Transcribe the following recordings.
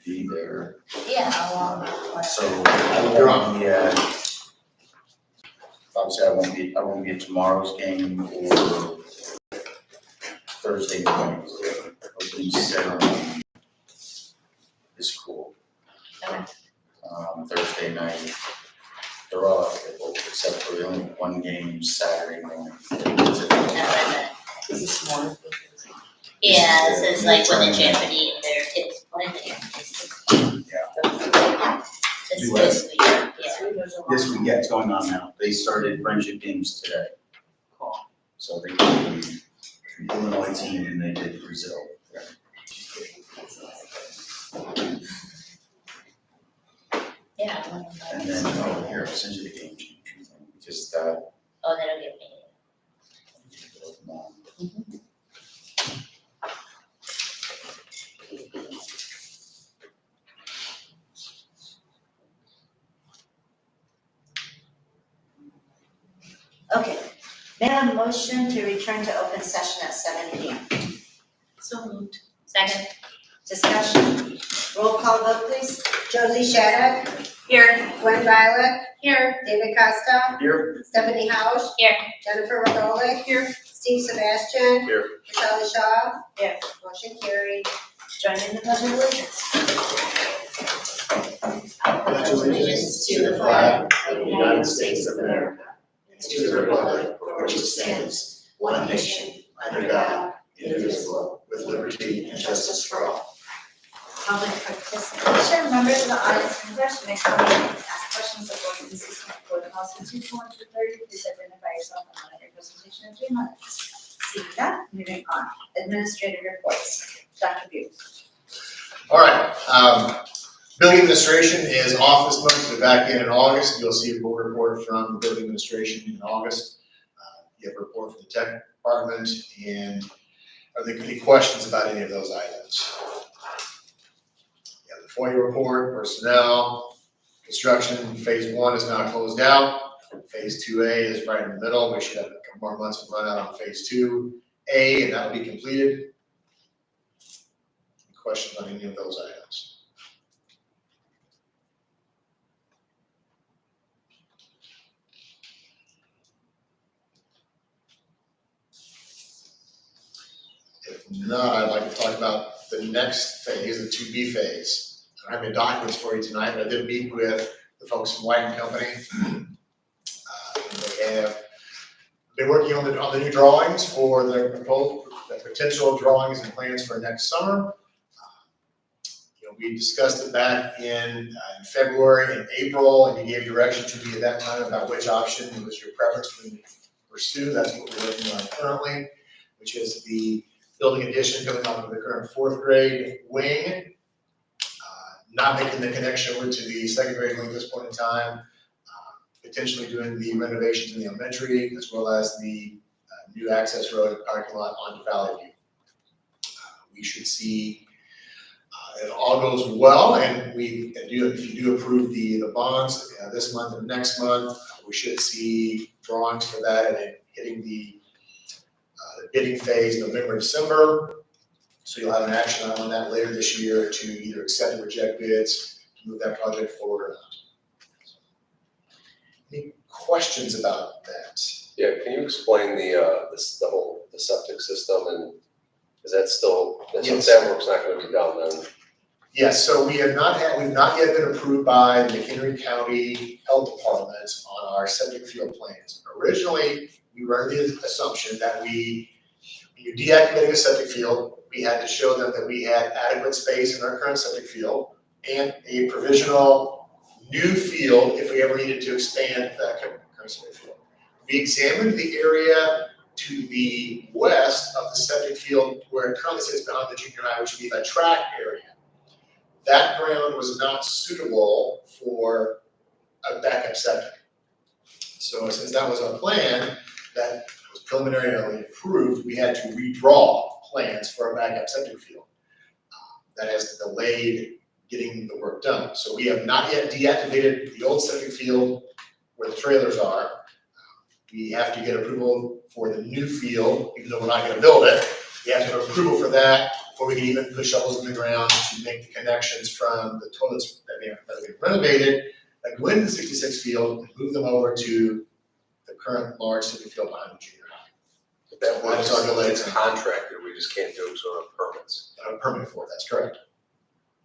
be there. Yeah, well, So I won't be at, obviously I won't be at tomorrow's game or Thursday morning's opening ceremony is cool. Okay. Thursday night, they're all available except for the only one game Saturday morning. This morning. yeah, this is like when the Jeopardy and their kids play there. Yeah. This week, yeah. This week, yeah, it's going on now. They started friendship games today. Cool. So they played the Illinois team and they did Brazil. Yeah. And then, oh, here, I'll send you the game changer thing, because that. Oh, they don't get me. Okay, may I have a motion to return to open session at 7 p.m.? So moved. Second. Discussion. Roll call vote, please. Josie Shattuck. Here. Gwen Violet. Here. David Costa. Here. Stephanie Hausch. Here. Jennifer Rodolick. Here. Steve Sebastian. Here. Michelle Shaw. Here. Motion carried. Join in the pledge of allegiance. I pledge allegiance to the flag of the United States of America, and to the republic for which it stands, one nation, under God, indivisible, with liberty and justice for all. Public participation, members of the audience and press may come in and ask questions of board consistent with board policy 2.230. Please identify yourself and limit your presentation to 3 minutes. Seeing that, moving on. Administrative reports. Dr. Buse. All right, building administration is off this month, we'll be back in August. You'll see a board report from the building administration in August. You have a report from the tech department, and are there any questions about any of those items? You have the FOIA report, personnel, construction, phase 1 is now closed out. Phase 2A is right in the middle. We should have a couple more months to run out on phase 2A, and that'll be completed. Questions on any of those items? If not, I'd like to talk about the next phase, the 2B phase. I don't have any documents for you tonight, but I did meet with the folks from White & Company. And they have been working on the new drawings for the potential drawings and plans for next summer. We discussed it back in February and April, and you gave direction to me at that time about which option was your preference for me to pursue. That's what we're working on currently, which is the building addition coming off of the current 4th grade wing, not making the connection over to the 2nd grade wing at this point in time, potentially doing the renovations in the elementary, as well as the new access road parking lot onto Valley View. We should see it all goes well, and if you do approve the bonds this month and next month, we should see drawings for that and then hitting the bidding phase November, December. So you'll have an action on that later this year to either accept or reject bids to move that project forward or not. Any questions about that? Yeah, can you explain the septic system, and is that still, Yes. that work's not gonna be done then? Yes, so we've not yet been approved by the McHenry County Health Department on our septic field plans. Originally, we were under the assumption that when you deactivated a septic field, we had to show them that we had adequate space in our current septic field and a provisional new field if we ever needed to expand that current septic field. We examined the area to the west of the septic field where it currently sits behind the junior high, which would be the track area. That ground was not suitable for a backup septic. So since that was our plan, that was preliminarily approved, we had to redraw plans for a backup septic field. That has delayed getting the work done. So we have not yet deactivated the old septic field where the trailers are. We have to get approval for the new field, even though we're not gonna build it. We have to have approval for that before we can even put shovels in the ground to make the connections from the toilets that have been renovated, that go into the 66 field and move them over to the current large civic field behind the junior high. That works, That's our delay. it's contracted, we just can't do it to permits. A permit for it, that's correct.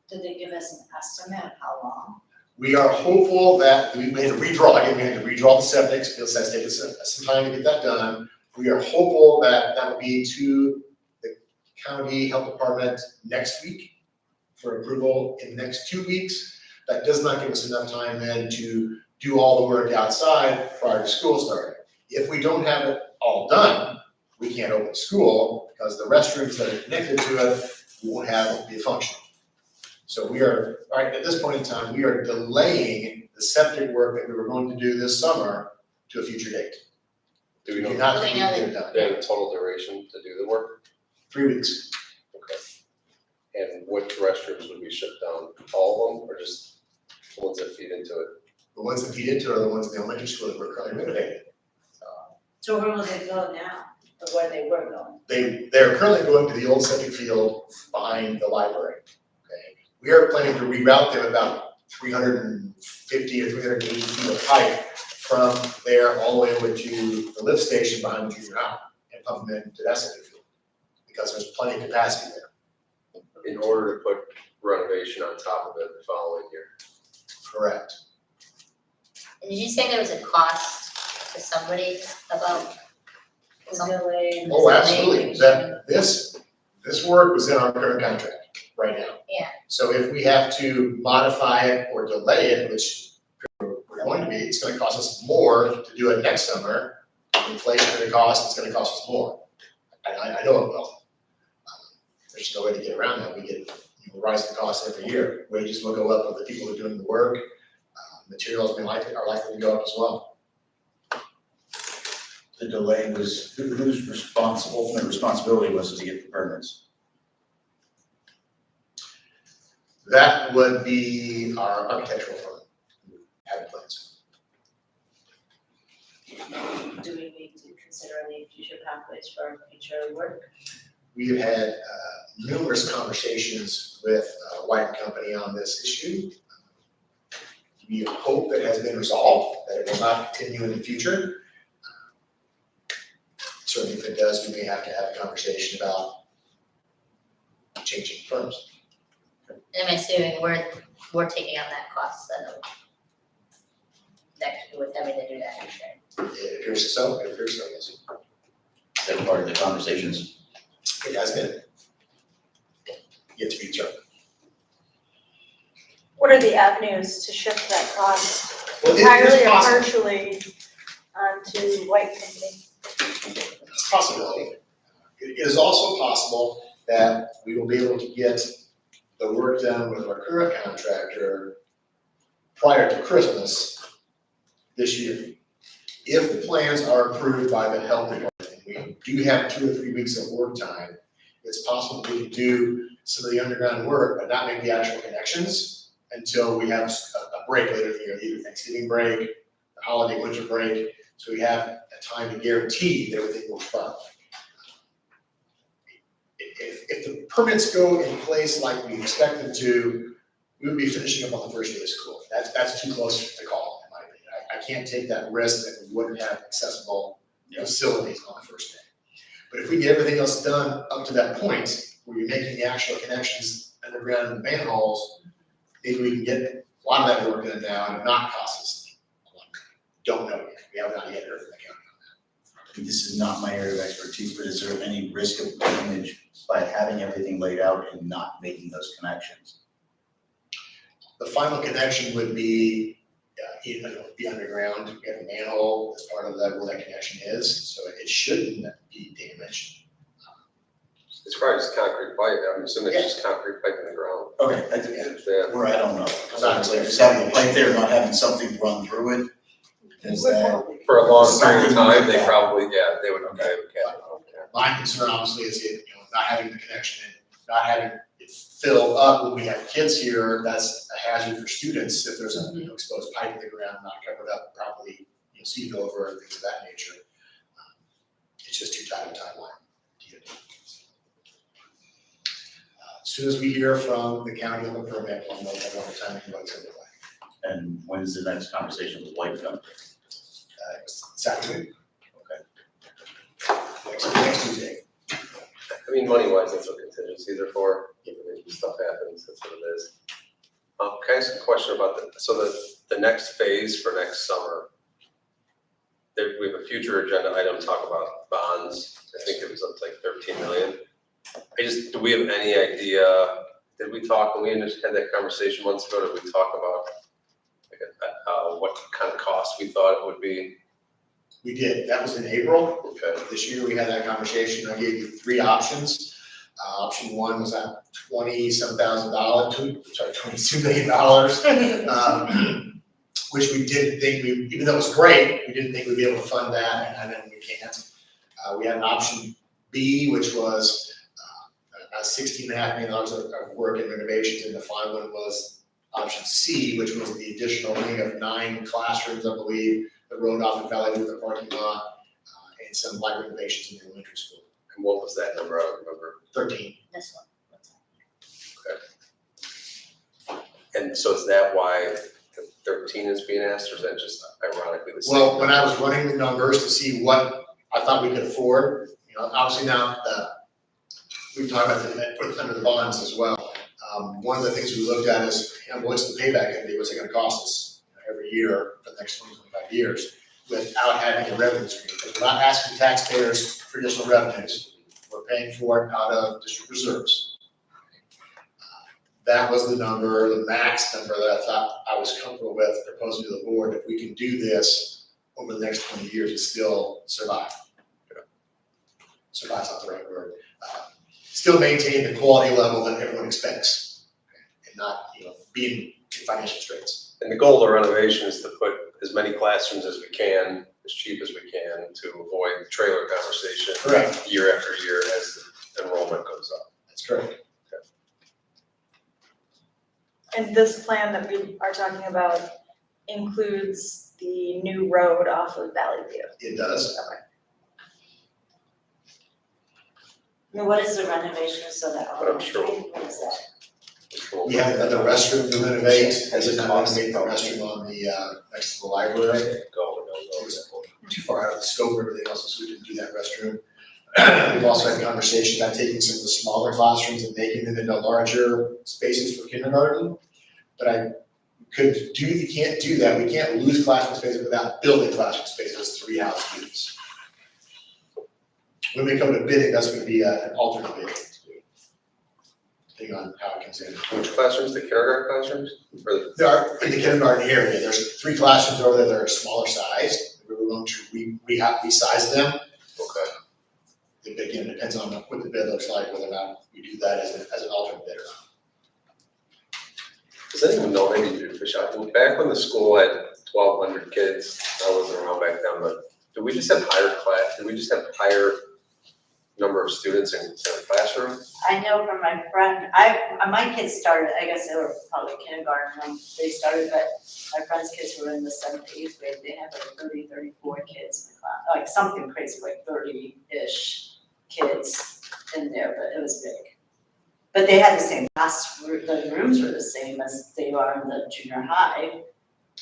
Did they give us an estimate of how long? We are hopeful that we made a redraw, again, we had to redraw the septic, field sites taken some time to get that done. We are hopeful that that will be to the county health department next week for approval in the next 2 weeks. That does not give us enough time then to do all the work outside prior to school starting. If we don't have it all done, we can't open school because the restrooms that are connected to it, we won't have it be functional. So we are, right, at this point in time, we are delaying the septic work that we were going to do this summer to a future date. Do we We know do not Do we think we know can get it done. the total duration to do the work? 3 weeks. Okay. And what restrooms would be shut down? All of them, or just the ones that feed into it? The ones that feed into it are the ones in the elementary school that we're currently renovating. So where will they go now, or where they were going? They're currently going to the old septic field behind the library. Okay, we are planning to reroute them about 350 or 380 feet of pipe from there all the way over to the lift station behind the junior high and pump them into that septic field because there's plenty of capacity there. In order to put renovation on top of it the following year. Correct. Did you say there was a cost to somebody about something? Delay. Oh, absolutely. This work was in our current contract right now. Yeah. So if we have to modify it or delay it, which we're going to be, it's gonna cost us more to do it next summer. Inflationary cost, it's gonna cost us more. I know it will. There's no way to get around that. We get rising costs every year. Wages will go up of the people who are doing the work. Materials are likely to go up as well. The delay was, who's responsible, the responsibility was to get the permits. That would be our architectural firm who had plans. Do we need to consider any future pathways for future work? We have had numerous conversations with White and Company on this issue. We hope that it has been resolved, that it will not continue in the future. Certainly if it does, we may have to have a conversation about changing firms. And I'm assuming we're taking on that cost then of next, with having to do that next year. It appears so, yes. Is that part of the conversations? It has been. Yet to be determined. What are the avenues to shift that cost Well, it is entirely or possible. partially onto White Company? It's a possibility. It is also possible that we will be able to get the work done with our current contractor prior to Christmas this year. If the plans are approved by the health department, and we do have 2 or 3 weeks of work time, it's possible we can do some of the underground work, but not make the actual connections until we have a break later in the year, either Thanksgiving break, the holiday winter break, so we have a time to guarantee that everything will run. If the permits go in place like we expect them to, we would be finishing up on the first day of school. That's too close to call, in my opinion. I can't take that risk that we wouldn't have accessible facilities on the first day. But if we get everything else done up to that point, where you're making the actual connections underground in the manholes, maybe we can get a lot of that work done now and not cost us a lot. Don't know yet. We have not yet heard from the county on that. This is not my area of expertise, but is there any risk of damage by having everything laid out and not making those connections? The final connection would be, be underground. We have a manhole as part of that where that connection is, so it shouldn't be damaged. It's probably just concrete pipe, I'm assuming it's just concrete pipe in the ground. Okay, Yeah. where I don't know, because honestly, just having a pipe there, not having something run through it, is that, For a long period of Something time, like they that. probably, they would, Okay. My concern obviously is not having the connection and not having it fill up when we have kids here. That's a hazard for students if there's a exposed pipe in the ground, not covered up properly, seated over and things of that nature. It's just too tight a timeline. soon as we hear from the county on the permit, we'll know more timing what it's gonna look like. And when's the next conversation with White Company? Saturday. Next Tuesday. I mean, money wise, that's what contingencies are for, I mean, stuff happens, that's what it is. Can I ask a question about the next phase for next summer? There, we have a future agenda item, talk about bonds, I think it was up to like 13 million. Do we have any idea, did we talk, when we just had that conversation months ago, did we talk about like, what kind of cost we thought it would be? We did, that was in April. Okay, This year, we had that conversation, I gave you three options. Option one was at $22 million, which we didn't think even though it was great, we didn't think we'd be able to fund that, and then we can't. We had an option B, which was about $16.5 million of work and renovations, and the final one was option C, which was the additional wing of 9 classrooms, I believe, the road off in Valley with the parking lot, and some light renovations in the elementary school. and what was that number, I don't remember. 13. This one. And so is that why the 13 is being asked, or is that just ironically the same? Well, when I was running the numbers to see what I thought we could afford, obviously now, we talked about put it under the bonds as well. One of the things we looked at is, what's the payback gonna be, what's it gonna cost us every year for the next 20, 25 years without having a revenue stream? Because we're not asking taxpayers for additional revenues, we're paying for it out of district reserves. That was the number, the max number that I thought I was comfortable with proposing to the board. If we can do this over the next 20 years and still survive. Survive's not the right word. Still maintain the quality level that everyone expects, and not, be in financial straits. And the goal of the renovation is to put as many classrooms as we can, as cheap as we can, to avoid the trailer conversation. Correct. Year after year as the enrollment goes up. That's correct. And this plan that we are talking about includes the new road off of Valley View. It does. What is the renovation so that But I'm sure- what is that? We have another restroom to renovate, as a renovate the restroom on the, next to the library. It was too far out of the scope of everything else, so we didn't do that restroom. We've also had a conversation about taking some of the smaller classrooms and making them into larger spaces for kindergarten. But you can't do that, we can't lose classroom spaces without building classroom spaces to rehouse students. When we come to bidding, that's gonna be an alternate bid, depending on how it comes in. Which classrooms, the kindergarten classrooms? Or the- There are, in the kindergarten area, there's 3 classrooms over there that are smaller size, we were going to resize them. Okay. Again, it depends on what the bid looks like, whether or not we do that as an alternate bid or not. Does anyone know, maybe you fish out, well, back when the school had 1,200 kids, I wasn't around back then, but did we just have higher number of students in a classroom? I know from my friend, my kids started, I guess they were probably kindergarten when they started, but my friend's kids were in the 7th, 8th grade, they had like 30, 34 kids in the class, like something crazy, like 30-ish kids in there, but it was big. But they had the same the rooms were the same as they are in the junior high,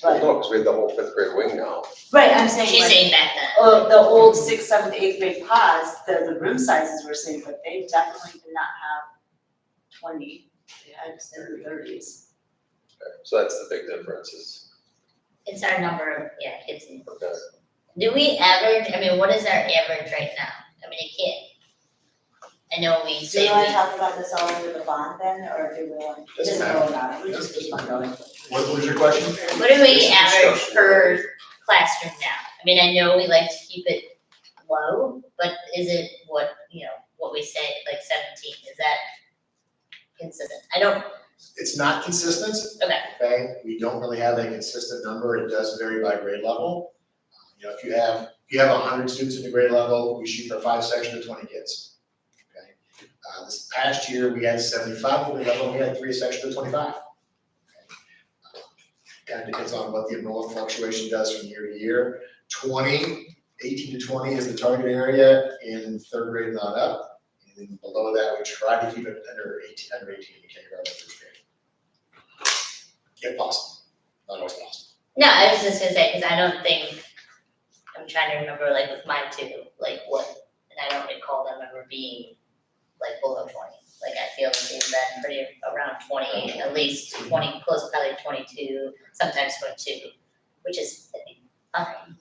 Well, but, no, because we have the whole 5th grade wing now. right, I'm saying She's like, saying back then. the old 6th, 7th, 8th grade pods, the room sizes were the same, but they definitely did not have 20, they had in the 30s. So that's the big difference is, It's our number of, kids in. okay. Do we average, what is our average right now? it can't. I know we Do you say wanna we, talk about this all under the bond then, or do we want, Doesn't just matter. go on, we just keep on going? What was your question? what do we average per classroom now? I know we like to keep it low, but is it what we say, like 17, is that consistent? It's not consistent. Okay. Okay, we don't really have a consistent number, it does vary by grade level. If you have 100 students in the grade level, we shoot for 5 sections of 20 kids. Okay, this past year, we had 75 in the level, we had 3 sections of 25. Okay. Kind of depends on what the enrollment fluctuation does from year to year. 18 to 20 is the target area in 3rd grade and on up. In And then below that, we try to keep it under 18 in kindergarten and first grade. If possible, not always possible. No, I was just gonna say, cause I don't think, I'm trying to remember like with mine too, like what, and I don't recall them ever being like below 20. Like I feel like they've been pretty around 20, at least 20, close probably 22, sometimes 22, which is I think, fine.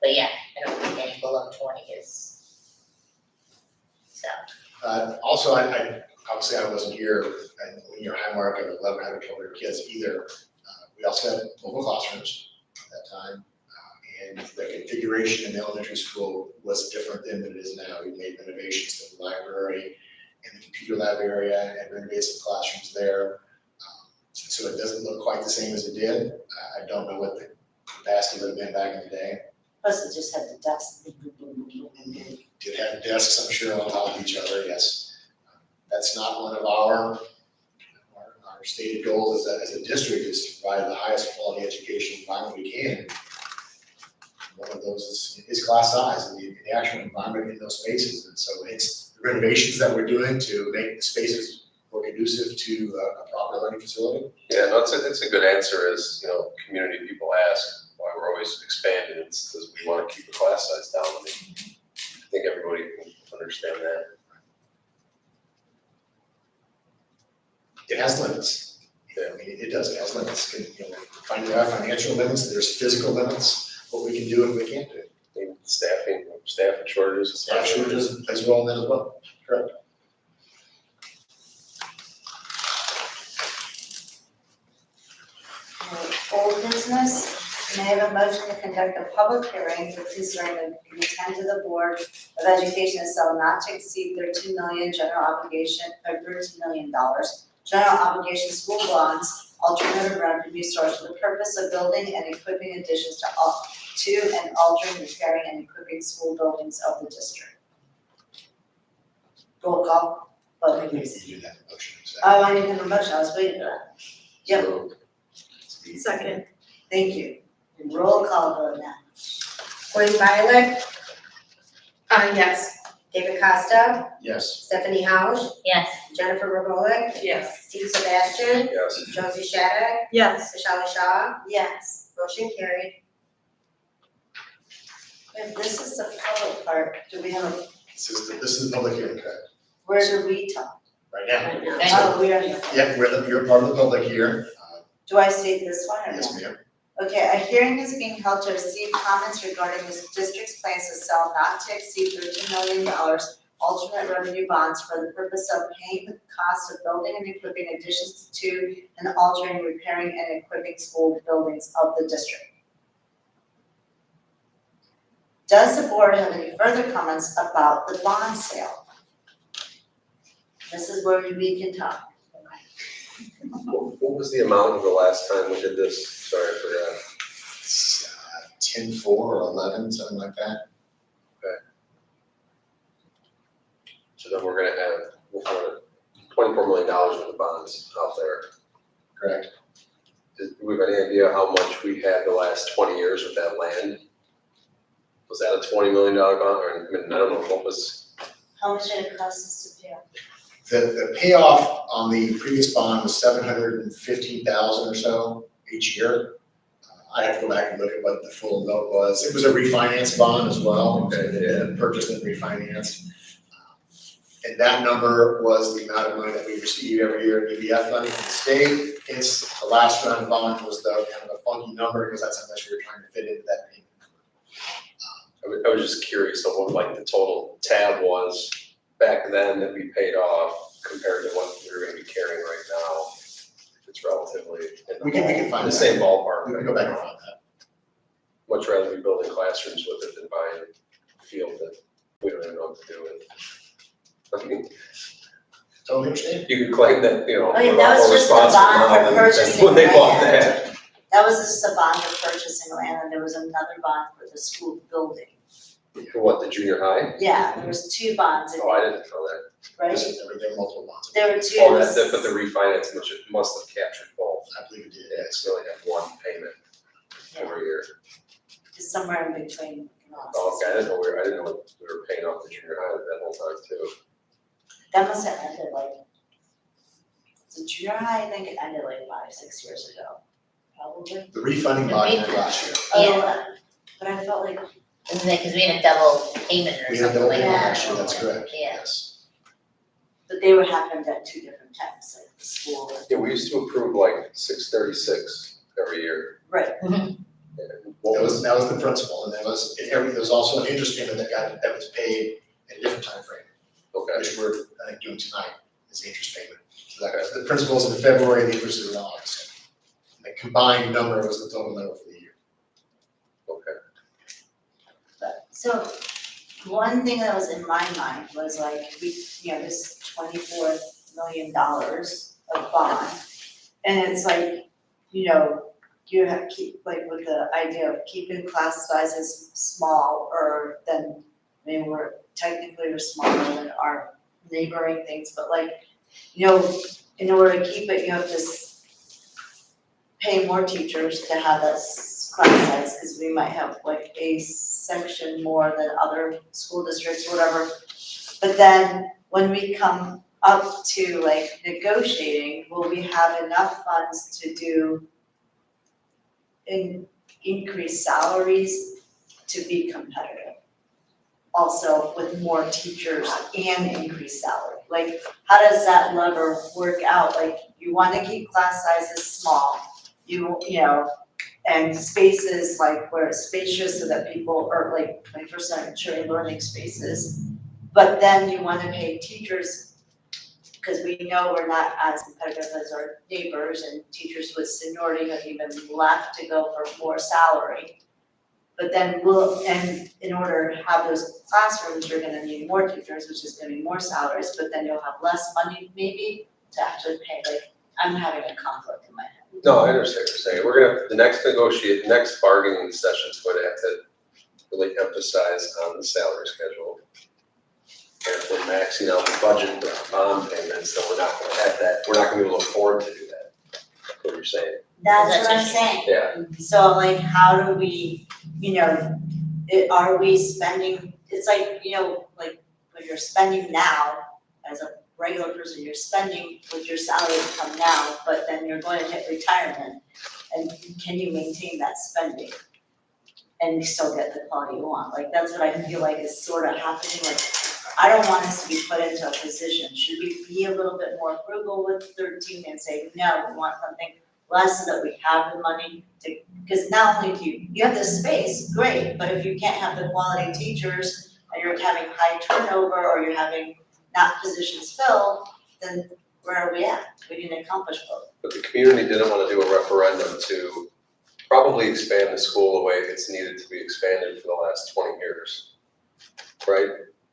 But yeah, I don't think any below 20 is, so. Also, I obviously I wasn't here in your high mark of 1,100, 1,200 kids either. We also had mobile classrooms at that time. And the configuration in elementary school was different then than it is now. We made renovations to the library and the computer lab area and renovated some classrooms there. So it doesn't look quite the same as it did. I don't know what the capacity would have been back in the day. Plus it just had the dust. Did have desks, I'm sure, on top of each other, yes. That's not one of our stated goals as a district is to provide the highest quality education environment we can. One of those is class size and the actual environment in those spaces. And so it's the renovations that we're doing to make the spaces more conducive to a proper learning facility. Yeah, no, it's a good answer as, community people ask why we're always expanding. It's because we want to keep the class size down. I mean, I think everybody can understand that. It has limits. I mean, it does, it has limits. There are financial limits, there's physical limits, what we can do and what we can't do. And staffing shortages. Staff shortages plays a role in that as well, correct? Old business, may I have a motion to conduct a public hearing concerning the intent of the Board of Education to sell not to exceed $13 million general obligation, or $13 million general obligation school bonds, alternative revenue source for the purpose of building and equipping additions to and altering, repairing, and equipping school buildings of the district. Roll call, vote please. You do that motion. Oh, I didn't have a motion, I was waiting for that. Yep. So, Second. Thank you. Roll call vote now. Gordon Violet, yes. David Costa, Yes. Stephanie Hausch, Yes, Jennifer Revolick, Yes. Steve Sebastian, yes, Josie Shattuck, Yes. Michelle Shaw, Yes. motion carried. If this is the public part, do we have a, This is the public hearing, correct? where do we talk? Right now. Right now. Oh, we are here. Yeah, you're part of the public here. Do I state this one or no? Yes, ma'am. Okay, a hearing is being held to receive comments regarding the district's plans to sell not to exceed $13 million alternate revenue bonds for the purpose of paying the cost of building and equipping additions to and altering, repairing, and equipping school buildings of the district. Does the board have any further comments about the bond sale? This is where we can talk. what was the amount of the last time we did this? Sorry, I forgot. It's 10-4 or 11, something like that. So then we're gonna have $24 million worth of bonds out there. Correct. Do we have any idea how much we had the last 20 years with that land? Was that a $20 million bond, or, I mean, I don't know what was, How much did it cost us to pay off? The payoff on the previous bond was $715,000 or so each year. I have to go back and look at what the full note was. It was a refinance bond as well, purchased and refinanced. And that number was the amount of money that we receive every year in EBF funding from the state. It's the last round of bond was the kind of a funky number because that's how much we were trying to fit into that payment. I was just curious of what like the total tab was back then that we paid off compared to what we're gonna be carrying right now. It's relatively in We can find the that. same ballpark. We can go back and find that. Much rather be building classrooms with it than buying a field that we don't even know what to do with. I mean, Totally understand. you could claim that, Oh, we're yeah, a that lot was more just the responsible bond now for than purchasing when they bought land. that. That was just a bond for purchasing land, and there was another bond for the school building. For what, the junior high? Yeah, there was two bonds in Oh, I there, didn't know that. right? There were multiple bonds. There were two. Oh, but the refinance must have captured both. I believe it did, Yeah, yes. it's really had one payment every year. It's somewhere in between. Oh, okay, I didn't know we were paying off the junior high that whole time too. that must have ended like, the junior high, I think it ended like 5-6 years ago, probably. The refunding body ended last year. Oh, but I felt like, Isn't it, cause we had a double payment or We had a something double like payment that. last year, that's correct, Yeah. yes. but they were happened at 2 different times, like the school. Yeah, we used to approve like 636 every year. Right. And what That was the principal, and there was also an interest payment that was paid at a different time frame, okay, which we're, I think, doing tonight, is the interest payment. So that, the principal's in February, the interest is in August. And the combined number was the total number for the year. okay. So, one thing that was in my mind was like, this $24 million of bond. And it's like, you have to keep, like, with the idea of keeping class sizes smaller than, we're smaller than our neighboring things, but like, in order to keep it, you have to pay more teachers to have that class size, because we might have like a section more than other school districts or whatever. But then when we come up to like negotiating, will we have enough funds to do increase salaries to be competitive? Also with more teachers and increased salary, like how does that lever work out? Like you wanna keep class sizes small, and spaces like where it's spacious so that people are like 21st century learning spaces. But then you wanna pay teachers, because we know we're not as competitive as our neighbors, and teachers with seniority have even left to go for more salary. But then and in order to have those classrooms, you're gonna need more teachers, which is gonna be more salaries, but then you'll have less money maybe to actually pay, like, I'm having a conflict in my head. No, I understand what you're saying. We're gonna, the next bargaining session is going to have to really emphasize on the salary schedule. And if we're maxing out the budget with bond payments, then we're not gonna have that, we're not gonna be able to afford to do that. That's what you're saying. That's what I'm saying. Yeah, So like, how do we, are we spending, it's like, like when you're spending now, as a regular person, you're spending with your salary income now, but then you're going to hit retirement. And can you maintain that spending? And still get the quality you want? Like, that's what I feel like is sort of happening. Like, I don't want us to be put into a position. Should we be a little bit more frugal with 13 and say, no, we want something less so that we have the money to, because not only do you have the space, great, but if you can't have the quality teachers and you're having high turnover or you're having not positions filled, then where are we at? We didn't accomplish both. but the community didn't wanna do a referendum to probably expand the school the way it's needed to be expanded for the last 20 years, right?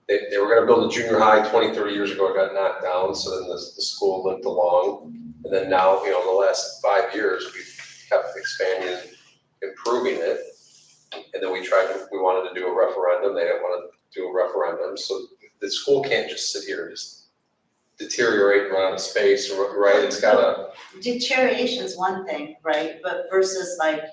They were gonna build a junior high 20, 30 years ago, it got knocked down, so then the school limped along. And then now, the last 5 years, we've kept expanding and improving it. And then we wanted to do a referendum, they didn't wanna do a referendum, so the school can't just sit here and just deteriorate and run out of space, right? It's gotta, Deterioration is one thing, right? But versus like,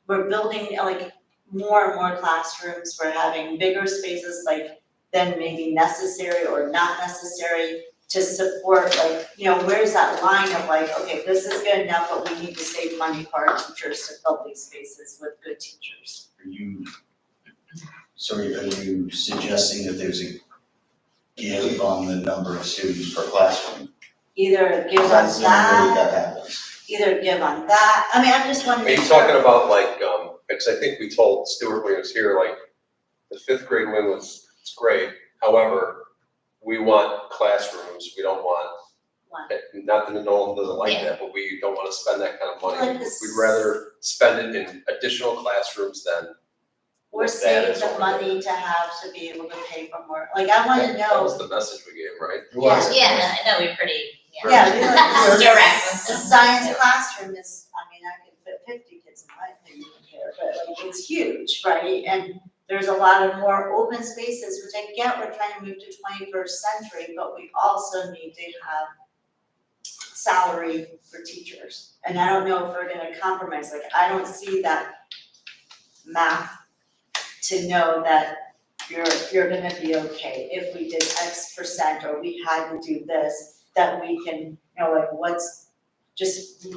we're building like more and more classrooms, we're having bigger spaces like than maybe necessary or not necessary to support, like, where's that line of like, okay, this is good enough, but we need to save money for our teachers to fill these spaces with good teachers. Are you suggesting that there's a give on the number of students per classroom? Either give on That's the only way that, that happens. either give on that, I mean, I'm just are wondering. you talking about like, because I think we told Stuart when he was here, like, the 5th grade wing it's great, however, we want classrooms, we don't want, not that no one doesn't like that, but we don't wanna spend that kind of money. Like this- We'd rather spend it in additional classrooms than. We're that saving is the what we're money to have to be able to pay for more, like, I wanna That know. was the message we gave, right? It was. Yeah, I know, we're pretty, Yeah, we like, direct. the science classroom is, I could fit 50 kids in my thing here, but like, it's huge, right? And there's a lot of more open spaces, which I get, we're trying to move to 21st century, but we also need to have salary for teachers. And I don't know if we're gonna compromise, like, I don't see that math to know that you're gonna be okay if we did X percent or we had to do this, that we can, you know, like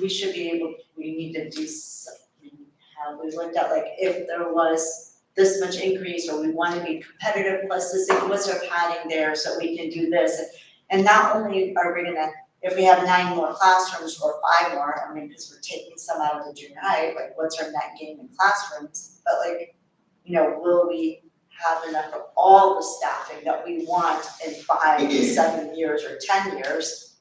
we should be able, we need to do something. How we looked at like if there was this much increase or we want to be competitive plus this, what's our padding there so we can do this. And not only are we gonna, if we have 9 more classrooms or 5 more, I mean, because we're taking some out of the junior high, like what's our net gain in classrooms? But like, you know, will we have enough of all the staffing that we want in 5 to 7 years or 10 years?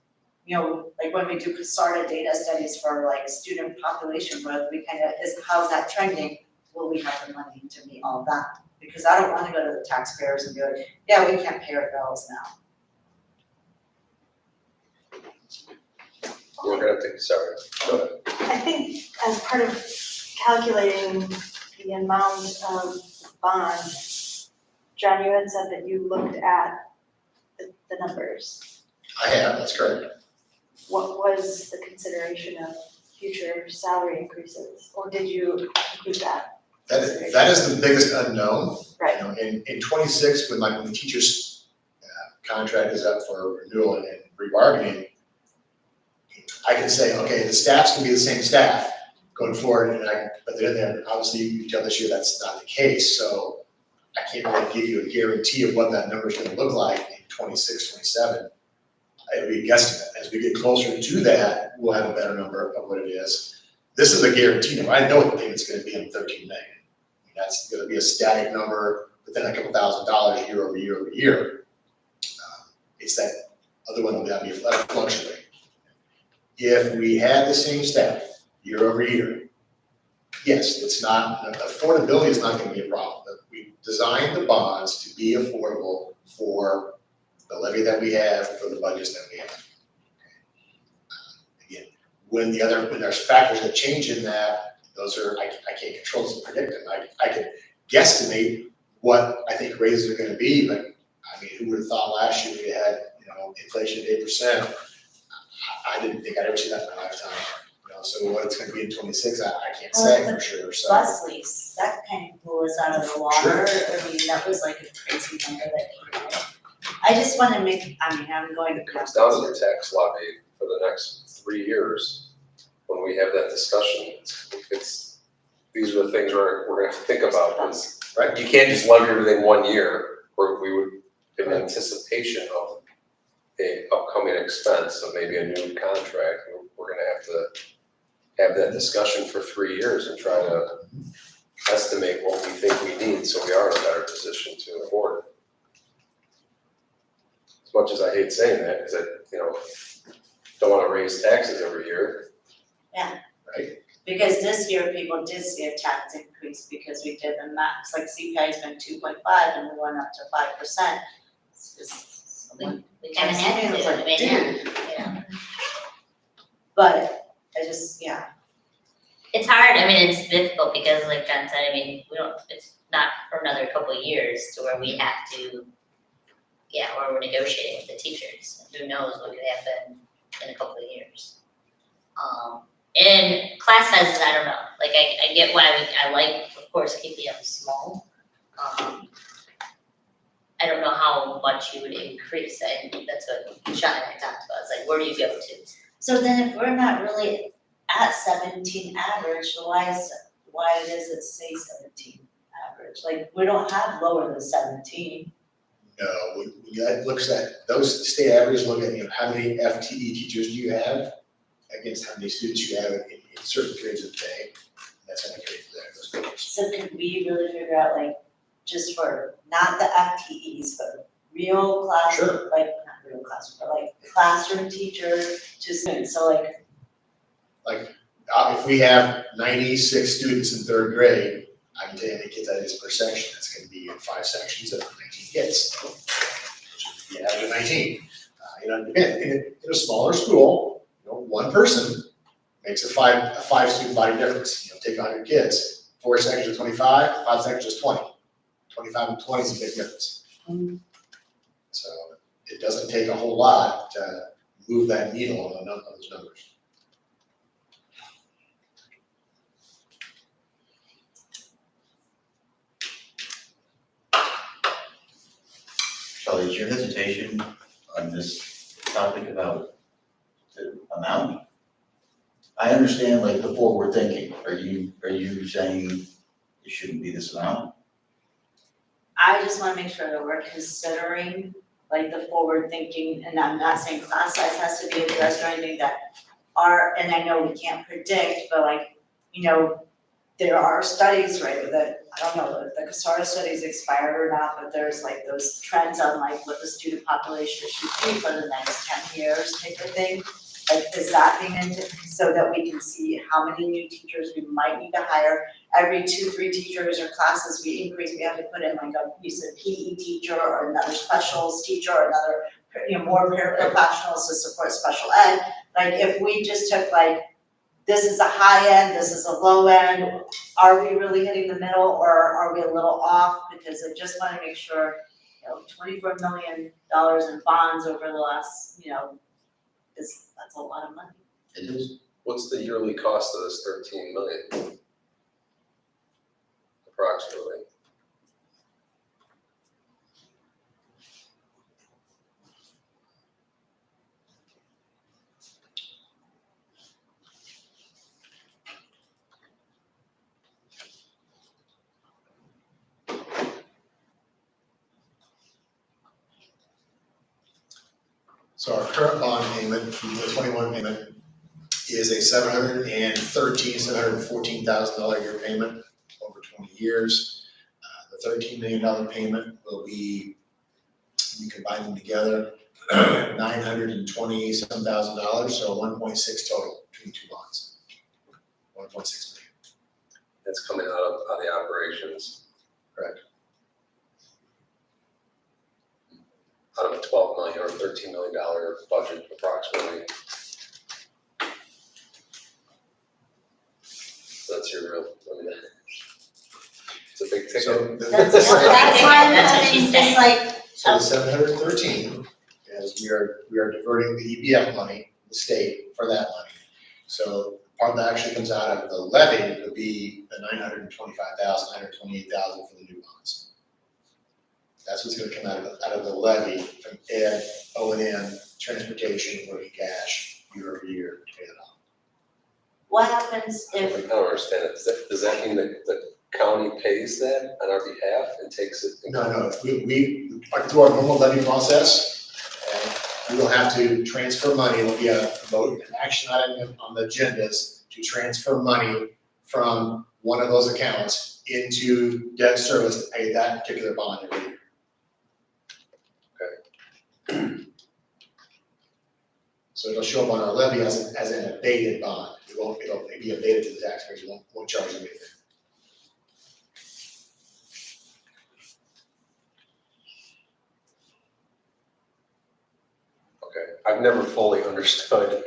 You know, like when we do CASARTA data studies for like student population growth, we kind of, how's that trending? Will we have the money to meet all that? Because I don't want to go to the taxpayers and be like, yeah, we can't pay our bills now. We're gonna take, sorry, go ahead. I think as part of calculating the amount of bond, John, you had said that you looked at the numbers. I have, that's correct. What was the consideration of future salary increases, or did you include that? That is the biggest unknown. Right. You know, in 26, when the teacher's contract is up for renewal and rebargaining, I can say, okay, the staff's gonna be the same staff going forward, but then obviously you tell this year that's not the case, so I can't really give you a guarantee of what that number's gonna look like in 26, 27. It would be a guesstimate. As we get closer to that, we'll have a better number of what it is. This is a guarantee number. I know what the payment's gonna be on 13 million. That's gonna be a static number within a couple $1,000s year over year over year. It's that other one that'll be fluctuating. If we had the same staff year over year, yes, it's not, affordability is not gonna be a problem. But we designed the bonds to be affordable for the levy that we have, for the budgets that we have. Again, when there's factors that change in that, those are, I can't control this and predict them. I can guesstimate what I think raises are gonna be, but I mean, who would have thought last year we had, inflation at 8%? I didn't think I'd ever see that in my lifetime. So what it's gonna be in 26, I can't say for sure, so. Bus lease, that kind of blew us out of the water. Sure. I mean, that was like a crazy number that came in. I just wanna make, I'm going to. It comes down to the tax levy for the next 3 years. When we have that discussion, these are the things we're gonna have to think about, because Right. you can't just levy everything 1 year, where we would, in anticipation of a upcoming expense of maybe a new contract, we're gonna have to have that discussion for 3 years and try to estimate what we think we need, so we are in a better position to afford it. As much as I hate saying that, because I, don't wanna raise taxes every year. Yeah. Right. Because this year people did see a tax increase because we did the max, like CPI's been 2.5 and we went up to 5%. It's just, We kind of had to, I mean, yeah. But I just, yeah, It's hard, I mean, it's difficult because like John said, I mean, it's not for another couple of years to where we have to, or we're negotiating with the teachers. Who knows what could happen in a couple of years. And class sizes, I don't know, like I get why I like, of course, keeping them small. I don't know how much you would increase, and that's what Sean and I talked about, it's like, where do you go to? so then if we're not really at 17 average, why does it say 17 average? Like, we don't have lower than 17. No, that looks at, those state averages look at, how many FTE teachers do you have against how many students you have in certain periods of the day. That's how they create those numbers. So could we really figure out like, just for, not the FTEs, but real class, Sure. like, not real classroom, but like classroom teacher to students, so like, If we have 96 students in third grade, I can tell you how many kids that is per section. That's gonna be in 5 sections of 19 kids. Which would be average of 19. In a smaller school, one person makes a five student body difference. Take 100 kids, 4 sections of 25, 5 sections is 20. 25 and 20 is a big difference. So it doesn't take a whole lot to move that needle on those numbers. Charlie, is your hesitation on this topic about the amount? I understand like the forward thinking. Are you saying it shouldn't be this amount? I just wanna make sure that we're considering like the forward thinking, and I'm not saying class size has to be addressed or anything that are, and I know we can't predict, but like, you know, there are studies, right, that, I don't know if the CASARA studies expired or not, but there's like those trends on like what the student population should be for the next 10 years type of thing. Like, is that being into, so that we can see how many new teachers we might need to hire? Every 2-3 teachers or classes we increase, we have to put in like a, you said PE teacher or another specials teacher or another, you know, more paraprofessionals to support special ed. Like, if we just took like, this is a high end, this is a low end, are we really hitting the middle or are we a little off? Because I just wanna make sure, you know, $24 million in bonds over the last, you know, that's a lot of money. It is. What's the yearly cost of this 13 million? Approximately. So our current bond payment, the 21 payment, is a $714,000 a year payment over 20 years. The $13 million payment will be, we combine them together, $920,000, so 1.6 total between the two bonds. 1.6 million. That's coming out of the operations. Correct. Out of a $12 million or $13 million budget approximately. So that's your real, I mean, it's a big ticket. So the- That's why I'm That's what saying, she's just like, So the 713 is we are diverting the EBF money, the state, for that money. So part that actually comes out of the levy would be the 925,000, 928,000 for the new bonds. That's what's gonna come out of the levy from ed, O&M, transportation, working cash, year over year to pay it off. what happens I if, don't understand it. Does that mean that the county pays that on our behalf and takes it? No, we are through our normal levy process, and we will have to transfer money, it'll be a vote, an action item on the agendas to transfer money from one of those accounts into debt service to pay that particular bond every year. So it'll show up on our levy as an abated bond, it'll be abated to the taxpayers, won't charge them anything. Okay, I've never fully understood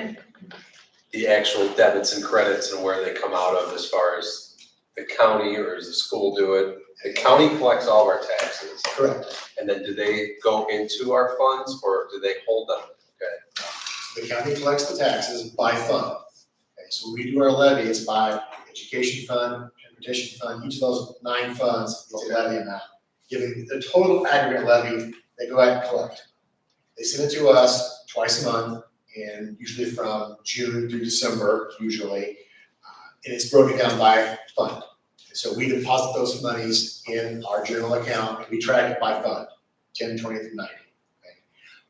the actual debits and credits and where they come out of as far as the county or does the school do it? The county collects all of our taxes, Correct. and then do they go into our funds or do they hold them? Okay, The county collects the taxes by fund. Okay, so when we do our levy, it's by education fund, transportation fund, each of those 9 funds is a levy amount. Giving the total aggregate levy, they go out and collect. They send it to us twice a month, and usually from June through December, usually. And it's broken down by fund. And so we deposit those monies in our general account, and we track it by fund, 10, 20 through 90. Okay?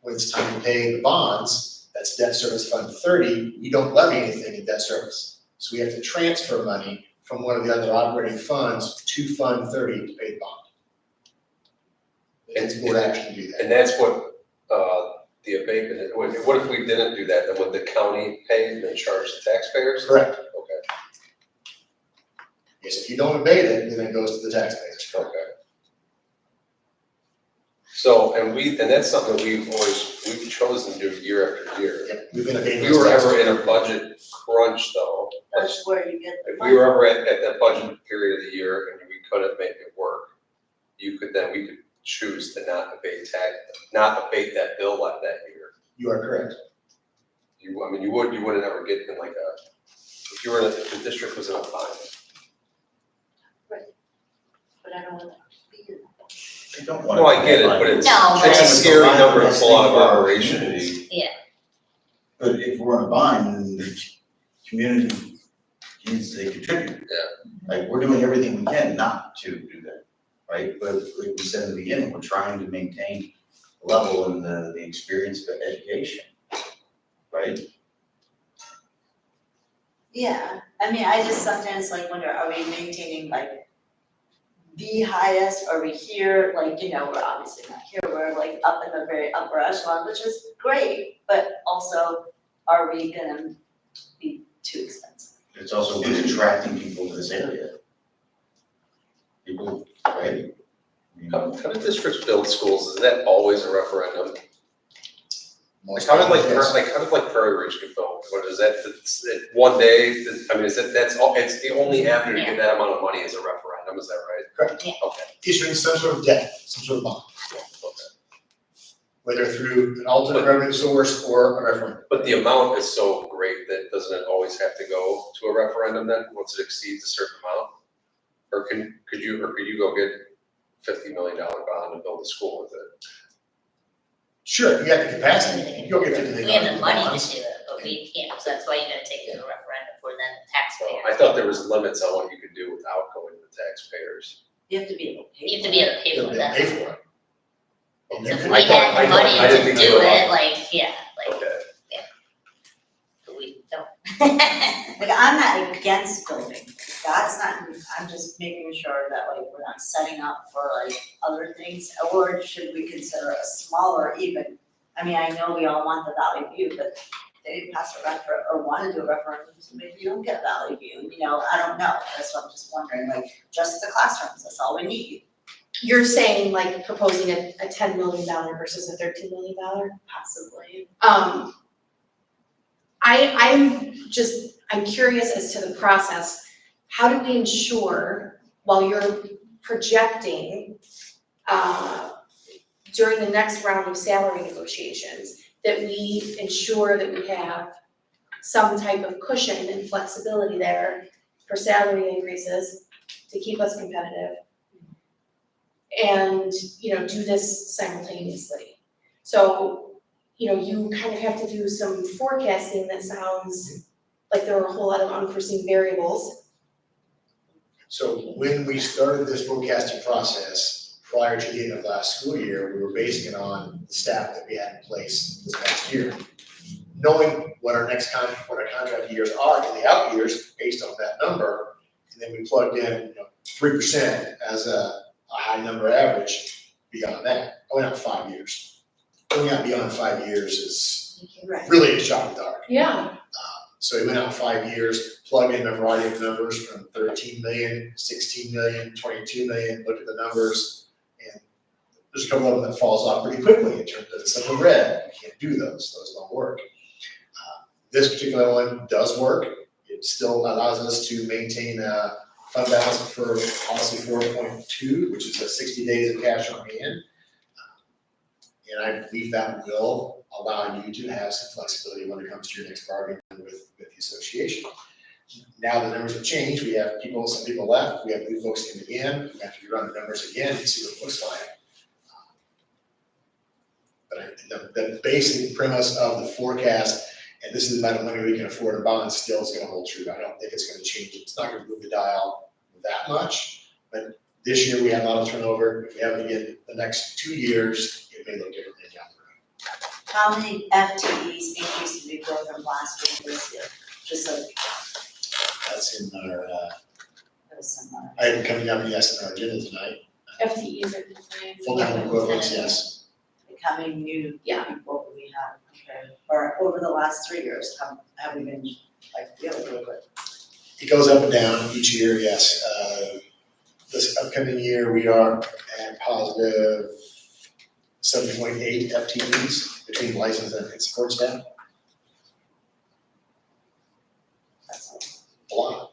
When it's time to pay the bonds, that's debt service fund 30, we don't levy anything in debt service. So we have to transfer money from one of the other operating funds to fund 30 to pay the bond. It's board action to do that. and that's what, the abatement, what if we didn't do that, then would the county pay and then charge the taxpayers? Correct. Okay, Yes, if you don't abate it, then it goes to the taxpayers. okay. So, and that's something that we've chosen to do year after year. Yep, we've been If abating. we were ever in a budget crunch though, that's where you get the if money. we were ever at that budget period of the year and we couldn't make it work, we could choose to not abate that bill like that year. You are correct. You wouldn't ever get in like if the district was in a bind. But I don't want to be in that. I don't want. No, I get it, but it's, No, but it's a it's- scary number to pull out of operation. But if we're in a bind, the community needs to contribute. Yeah. Like, we're doing everything we can not to do that, right? But like we said in the beginning, we're trying to maintain the level and the experience of education, right? Yeah, I mean, I just sometimes like wonder, are we maintaining like the highest, are we here, like, you know, we're obviously not here, we're like up in the very upper echelon, which is great, but also, are we gonna be too expensive? It's also what's attracting people to this area. People, right? I mean, How do districts build schools? Is that always a referendum? Like, Most how did like, yes. how did like Prairie Ridge get built? What is that, it's, one day, I mean, is that, that's all, it's the only avenue to get that amount of money is a referendum, is that right? Correct. Yeah. Okay. Issuing some sort of debt, some sort of bond. Whether through an alternate revenue source or a referendum. But the amount is so great that doesn't it always have to go to a referendum then, once it exceeds a certain amount? Or could you go get $50 million bond and build a school with it? Sure, if you got the capacity, you'll get $50 million. We have the money to bonds. do it, but we can't, so that's why you gotta take it to a referendum for then taxpayers. I thought there was limits on what you could do without going to the taxpayers. You have to be able to pay. You have to be able to pay They'll for be that. able to pay for it. And So you if can- we I thought- had the money I didn't to think do they were it, like, yeah, like, Okay. but we don't. Like, I'm not against building, that's not, I'm just making sure that like we're not setting up for like other things, or should we consider a smaller even? I mean, I know we all want the Valley View, but they didn't pass a referendum or wanna do a referendum, so maybe you don't get Valley View, you know, I don't know, that's what I'm just wondering, like, just the classrooms, that's all we need. You're saying like proposing a $10 million versus a $13 million? Possibly. I'm curious as to the process. How do we ensure, while you're projecting, during the next round of salary negotiations, that we ensure that we have some type of cushion and flexibility there for salary increases to keep us competitive? And, you know, do this simultaneously. So, you know, you kind of have to do some forecasting that sounds like there are a whole lot of unforeseen variables. So when we started this forecasting process, prior to the end of last school year, we were basing it on the staff that we had in place this past year. Knowing what our contract years are in the out years, based on that number, and then we plugged in, 3% as a high number average beyond that, going out 5 years. Going out beyond 5 years is Right. really a shot in the dark. Yeah. So we went out 5 years, plugged in a variety of numbers from 13 million, 16 million, 22 million, looked at the numbers, and there's a couple of them that falls off pretty quickly in terms of it's in the red. You can't do those don't work. This particular one does work. It still allows us to maintain a fund balance for policy 4.2, which is 60 days of cash on hand. And I believe that will allow you to have some flexibility when it comes to your next bargaining with the association. Now the numbers have changed, we have some people left, we have new folks coming in, we have to run the numbers again and see what it looks like. But the basic premise of the forecast, and this is the amount of money we can afford to bond, still is gonna hold true. I don't think it's gonna change, it's not gonna move the dial that much, but this year we had a lot of turnover. If we have it again the next 2 years, it may look differently down the road. How many FTEs increase did we go from last year to this year? Just like, That's in our, that was similar. item coming up, yes, in our agenda tonight. FTEs are different. Full-time equivalents, yes. Like how many new Yeah. people do we have, okay, or over the last 3 years, have we been like really good? It goes up and down each year, yes. This upcoming year, we are at positive 7.8 FTEs between licensed and support staff. That's A lot.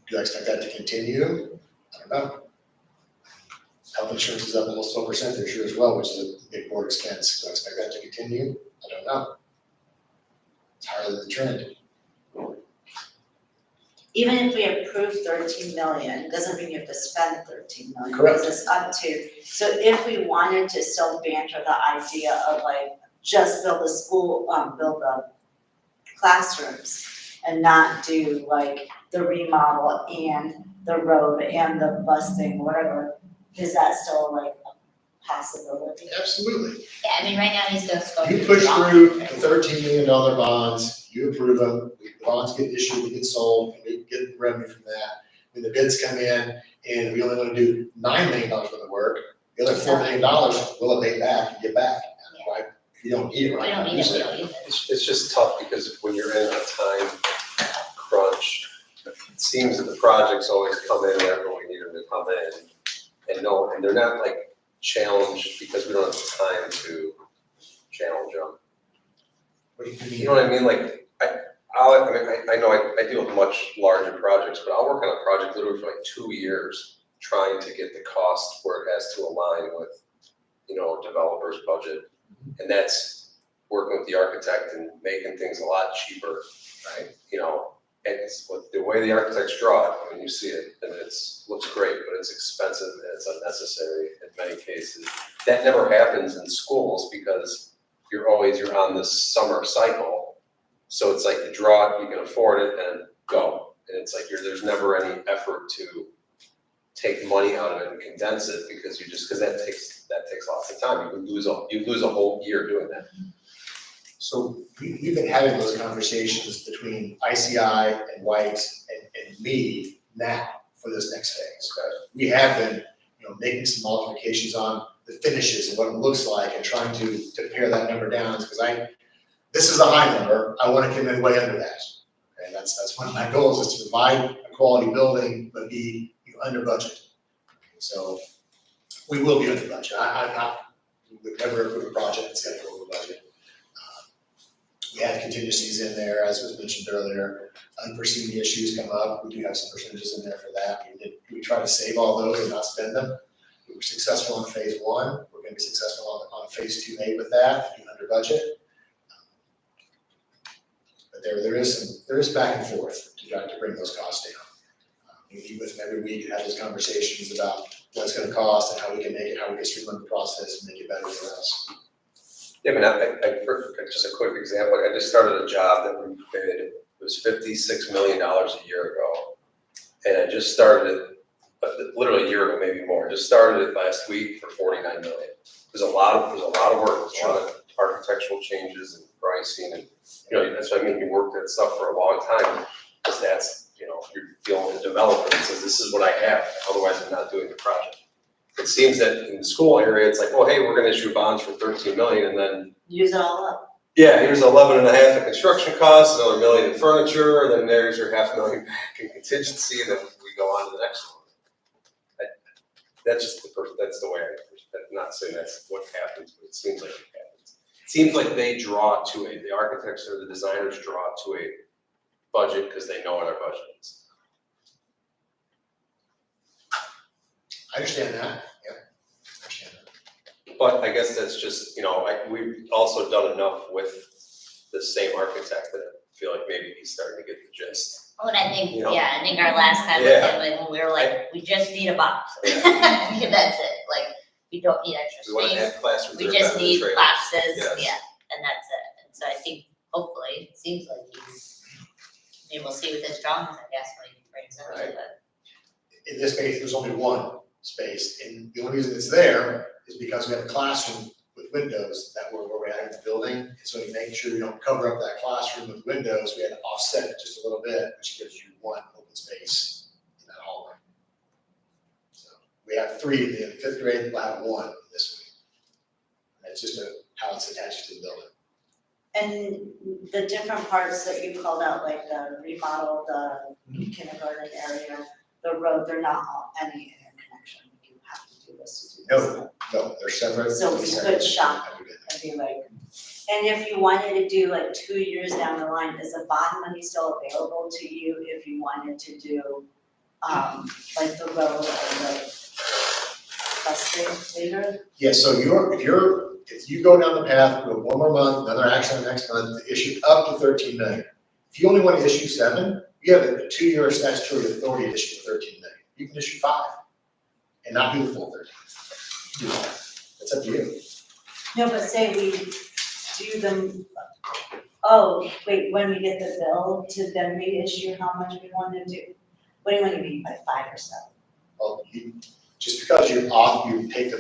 Do I expect that to continue? I don't know. Health insurance is up almost 12% this year as well, which is a big board expense. Do I expect that to continue? I don't know. It's higher than the trend. even if we approve 13 million, doesn't mean you have to spend 13 million. Correct. Because it's up to, so if we wanted to still banter the idea of like, just build a school, build the classrooms and not do like the remodel and the road and the bus thing, whatever, is that still like a possibility? Absolutely. Yeah, I mean, right now he's just going. You push through the $13 million bonds, you approve them, the bonds get issued, we get sold, and we get revenue from that. When the bids come in and we only want to do $9 million worth of work, the other $4 million we'll abate back and get back. Right? If you don't need it, We right? don't need it, we don't need it. It's just tough because when you're in a time crunch, it seems that the projects always come in whenever we need them to come in. And they're not like challenged because we don't have time to challenge them. What do you You mean? know what I mean? Like, I know I deal with much larger projects, but I'll work on a project literally for like 2 years, trying to get the cost where it has to align with, developer's budget. And that's working with the architect and making things a lot cheaper, right? And it's what the way the architects draw it, when you see it, and looks great, but it's expensive and it's unnecessary in many cases. That never happens in schools because you're on this summer cycle. So it's like you draw it, you can afford it, and go. And it's like there's never any effort to take money out of it and condense it because that takes lots of time. You lose a whole year doing that. So we've been having those conversations between ICI and White and me now for this next phase. Okay. We have been, making some modifications on the finishes and what it looks like and trying to pare that number down because this is a high number. I want to come in way under that. Okay, that's one of my goals is to provide a quality building but be under budget. So we will be under budget. I would never approve a project that's going to go over budget. We have contingencies in there, as was mentioned earlier. Unforeseen issues come up. We do have some percentages in there for that. We try to save all those and not spend them. We were successful on phase 1. We're going to be successful on phase 2A with that, being under budget. But there is back and forth to try to bring those costs down. We meet with them every week and have those conversations about what it's going to cost and how we can make it, how we can streamline the process and make it better for us. Yeah, just a quick example, I just started a job that we bid, it was $56 million a year ago. And I just started it, literally a year ago, maybe more, just started it last week for $49 million. There's a lot of work, there's a lot of architectural changes and pricing and, that's what I mean, you worked at stuff for a long time, because that's, you're dealing with a developer that says, this is what I have, otherwise I'm not doing the project. It seems that in the school area, it's like, oh, hey, we're gonna issue bonds for 13 million, and then, Use it all up. yeah, here's 11.5 in construction costs, another $1 million in furniture, and then there's your $500,000 back in contingency, and then we go on to the next one. That's the way I'm not saying that's what happens, but it seems like it happens. It seems like they draw to the architects or the designers draw to a budget because they know what our budget is. I understand that. Yeah, I understand that. But I guess that's just, we've also done enough with the same architect that I feel like maybe he's starting to get the gist. Well, and I think, You know? I think our last time with him, when we were like, we just need a box. Yeah. And that's it, like, we don't need extra We want to space, add classrooms. we that are just better than need trailers. classes, Yes. and that's it. And so I think, hopefully, it seems like we'll see with his drawings, I guess, when he brings them to Right. the. In this space, there's only one space, and the only reason it's there is because we have a classroom with windows that were where we had in the building. And so to make sure we don't cover up that classroom with windows, we had to offset it just a little bit, which gives you one open space in that hallway. So we have 3 in the 5th grade, we'll have 1 this week. And that's just how it's attached to the building. And the different parts that you called out, like the remodel, the kindergarten area, the road, they're not all any interconnection. You have to do this to do this. No, they're separate. So we could shop and be like, and if you wanted to do like 2 years down the line, is the bond money still available to you if you wanted to do, like the road and the bus thing later? Yeah, so if you go down the path, go 1 more month, another action next month, to issue up to 13 million. If you only want to issue 7, You have a 2-year statutory authority to issue 13 million. You can issue 5 and not do the full 13. Do that. It's up to you. No, but say we do them, oh, wait, when we get the bill to then reissue how much we want to do? What do you mean by 5 or 7? Well, just because you take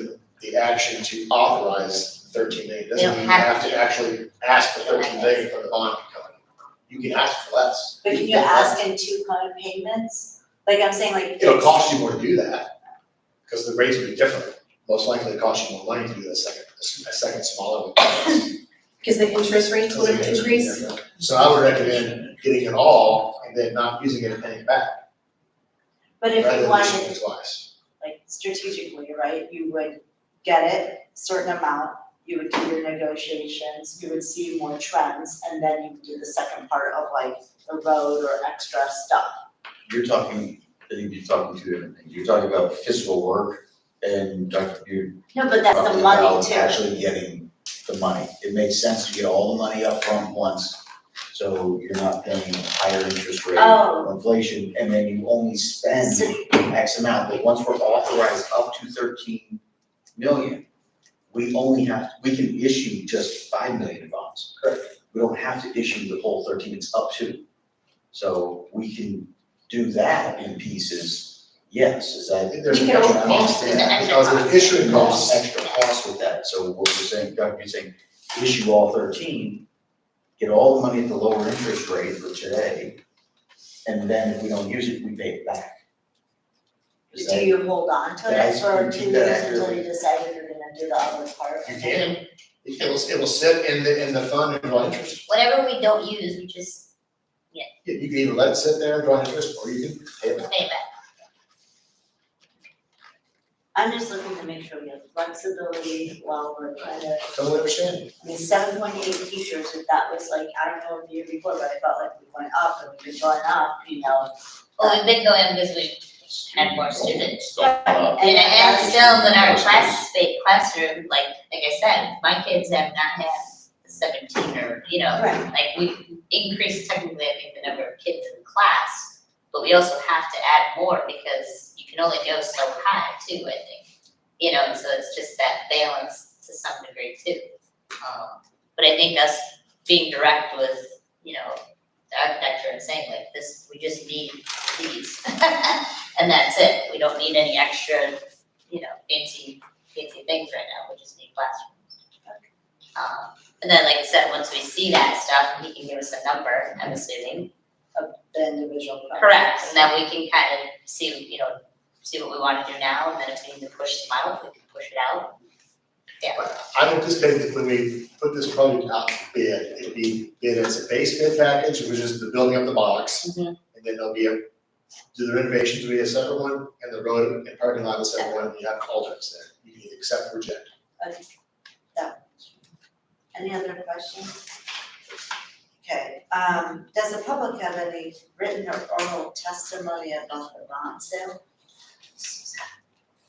the action to authorize 13 million, doesn't You don't mean you have have to actually ask for 13 million from the bond company. You can ask for less. But can you ask in 2 kind of payments? Like I'm saying, like. It'll cost you more to do that, because the rates will be different. Most likely it costs you more money to do a second smaller one. Because the interest rates would have increased. So I would recommend getting it all and then not using it and paying it back, But if rather you than wanted, issuing it twice. like strategically, right, you would get it, certain amount, you would do your negotiations, you would see more trends, and then you would do the second part of like the road or extra stuff. You're talking, I think you're talking 2 different things. You're talking about physical work and you're No, but that's the talking money about too. actually getting the money. It makes sense to get all the money up front once, so you're not paying higher interest rate Oh. or inflation, and then you only spend So- X amount. But once we're authorized up to 13 million, we can issue just 5 million in bonds. Correct. We don't have to issue the whole 13, it's up to. So we can do that in pieces, yes, is I that? think there's We an can extra only- cost in there's an that, extra because there's issuing There's costs. extra cost with that, so what we're saying, Doug, you're saying, issue all 13, get all the money at the lower interest rate for today, and then if we don't use it, we pay it back. Is Do that- you hold on to Did I it for 2 repeat that years until accurately? you decide if you're gonna do the other part? You can. It will sit in the fund and draw interest. Whatever we don't use, we just You can either let it sit there and draw interest, or you can pay it back. pay it back. I'm just looking to make sure we have flexibility while we're kind of, Totally understand. I mean, 7.8 teachers, if that was like, I don't know the year before, but I felt like we went up and we've been going up, you know. Well, we've been going because we had more students. Stop. And still in our classroom, like I said, my kids have not had 17 or, Right. like we increased technically, I think, the number of kids in the class, but we also have to add more because you can only go so high too, I think. And so it's just that balance to some degree too. But I think us being direct with, the architecture and saying like this, we just need these. And that's it. We don't need any extra, fancy things right now. We just need classrooms. And then, like I said, once we see that stuff, he can give us a number, I'm assuming. Of the individual projects. Correct. And then we can kind of see, see what we want to do now, and then if we need to push some out, we can push it out. I anticipate that when we put this project out to bid, it'll be bid as a base bid package, which is the building of the box. Mhm. And then there'll be do the renovations will be a separate one, and the road and parking lot is a separate one, and you have alternates there. You can either accept or reject. Any other questions? Okay, does the public have any written or oral testimony about the bond sale?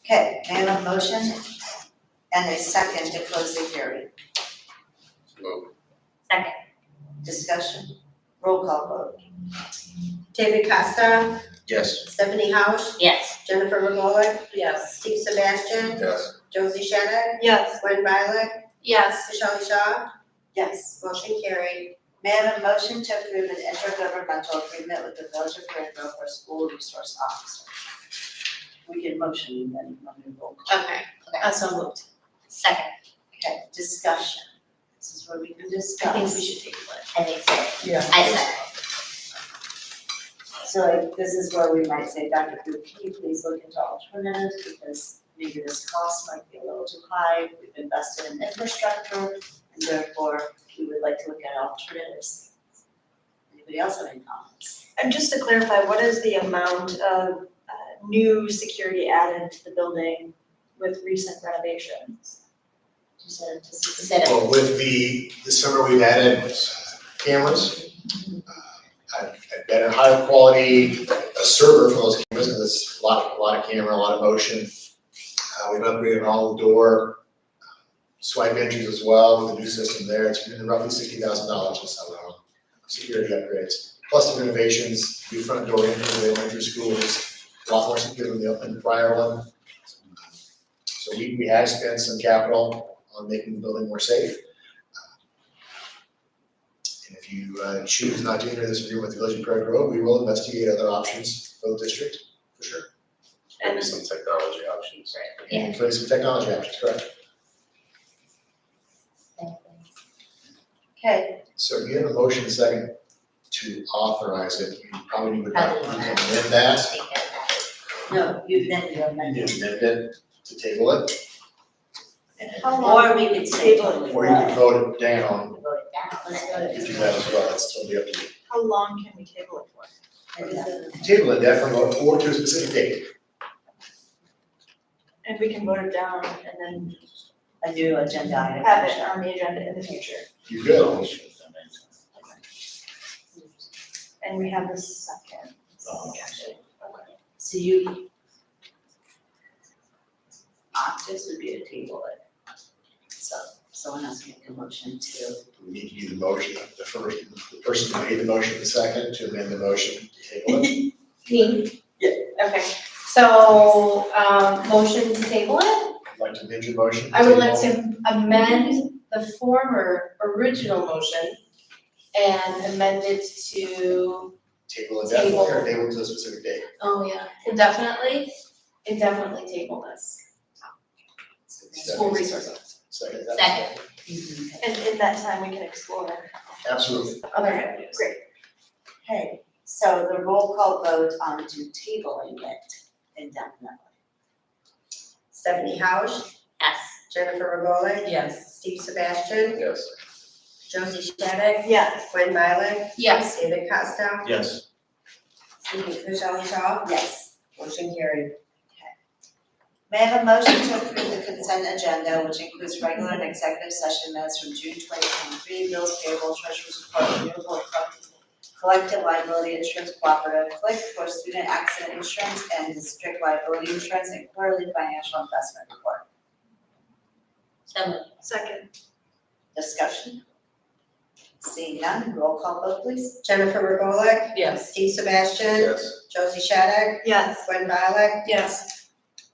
Okay, may I have a motion and a second to close the hearing? Move. Second. Discussion, roll call vote. David Costa, Yes, Stephanie Hausch, Yes. Jennifer McGowan, Yes. Steve Sebastian, Yes. Josie Shannon, Yes. Gwen Violet, Yes. Michelle Shaw, Yes. motion carried. May I have a motion to approve an intergovernmental agreement with the Village of Prairie for school resource officer? We can motion then, let me roll call. Okay, so moved. Second. Okay, discussion. This is where we can discuss. I think we should take a look. I think so. Yeah. I second. So like, this is where we might say, Dr. Booth, can you please look into alternatives, because maybe this cost might be a little too high, we've invested in infrastructure, and therefore, we would like to look at alternatives. Anybody else have any comments? And just to clarify, what is the amount of new security added to the building with recent renovations? You said to see. Set up. Well, with the summer, we've added cameras, a better, higher quality, a server for those cameras, because it's a lot of camera, a lot of motion. We've upgraded all the door, swipe entries as well with the new system there. It's been roughly $60,000 in some security upgrades. plus the renovations, the front door into the elementary school is a lot more secure than the prior one. So we have spent some capital on making the building more safe. And if you choose not to enter this agreement with the Village of Prairie Grove, we will investigate other options for the district, for sure. Maybe some technology options. Yeah. Including some technology options, correct? Okay, So you have a motion and a second to authorize it, you probably would Probably not wanna need to amend that. take care of that. no, you've then you amended. You amend it to table it, How long? Or we could say Table it. totally or you no. can vote it down, Vote it down, let's vote you it do down. that as well, that's totally up to you. How long can we table it for? And then- You can table it definitely, or to a specific date. And we can vote it down and then a new agenda item. have it on the agenda in the future. You could, And we have the second. So you. This would be a table it. So someone else make a motion to, we need to do the motion, the first, the person who made the motion, the second, to amend the motion to table it. Me? Yeah. Okay, so, motion to table it? I'd like to amend your motion. I would like table. to amend the former original motion and amend it to, Table indefinitely or table to a specific date. oh yeah, indefinitely table this. School resources, Second. Second. And in that time, we can explore. Absolutely. other avenues. Great. okay, so the roll call vote on to tabling it indefinitely. Stephanie Hausch, Yes. Jennifer Regoli, Yes. Steve Sebastian, Yes. Josie Shattuck, Yes. Gwen Violet, Yes, David Costa, Yes. Michelle Shaw, Yes. motion carried. May I have a motion to approve the consent agenda, which includes regular and executive session minutes from June 2023, bills payable, treasurer's report, renewable and collective liability insurance cooperative, CLIC for student accident insurance and district liability insurance, and quarterly financial investment report. So moved. Second. Discussion? Seeing none, roll call vote please. Jennifer Regoli, Yes. Steve Sebastian, Yes. Josie Shattuck, Yes. Gwen Violet, yes,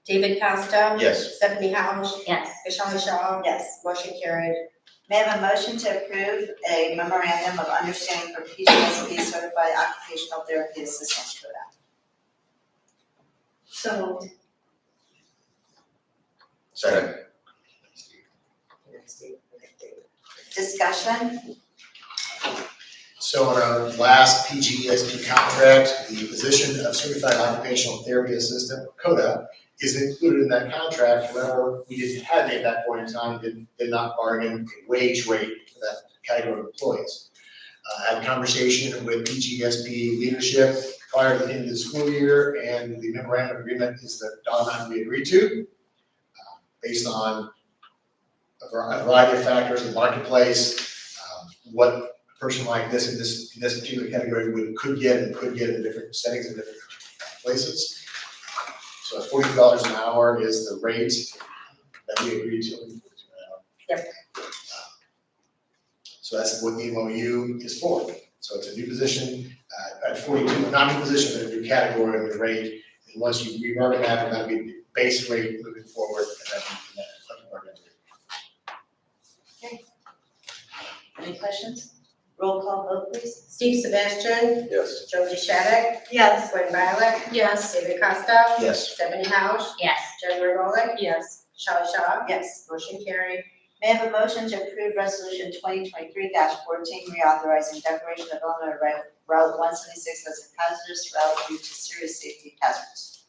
David Costa, Yes. Stephanie Hausch, Yes. Michelle Shaw, Yes. motion carried. May I have a motion to approve a memorandum of understanding for PGSP certified occupational therapy assistant for that? So moved. Second. Discussion? So in our last PGESP contract, the position of certified occupational therapy assistant, CODA, is included in that contract. However, we didn't have it at that point in time, did not bargain a wage rate for that category of employees. I had a conversation with PGESP leadership prior to the end of the school year, and the memorandum of agreement is the dollar amount we agreed to, based on a variety of factors, the marketplace, what a person like this in this particular category could get in different settings and different places. So $40 an hour is the rate that we agreed to. Yep. So that's what the MOU is for. So it's a new position, at 42, not a new position, but a new category of the rate. And once you remark that, that'll be the base rate moving forward, and then that collective bargaining rate. Any questions? Roll call vote please. Steve Sebastian, Yes. Josie Shattuck, Yes. Gwen Violet, yes, David Costa, Yes. Stephanie Hausch, Yes. Jen Regoli, Yes. Michelle Shaw, Yes. motion carried. May I have a motion to approve resolution 2023-14, reauthorizing declaration of Illinois Route 176 as a hazardous route due to serious safety hazards?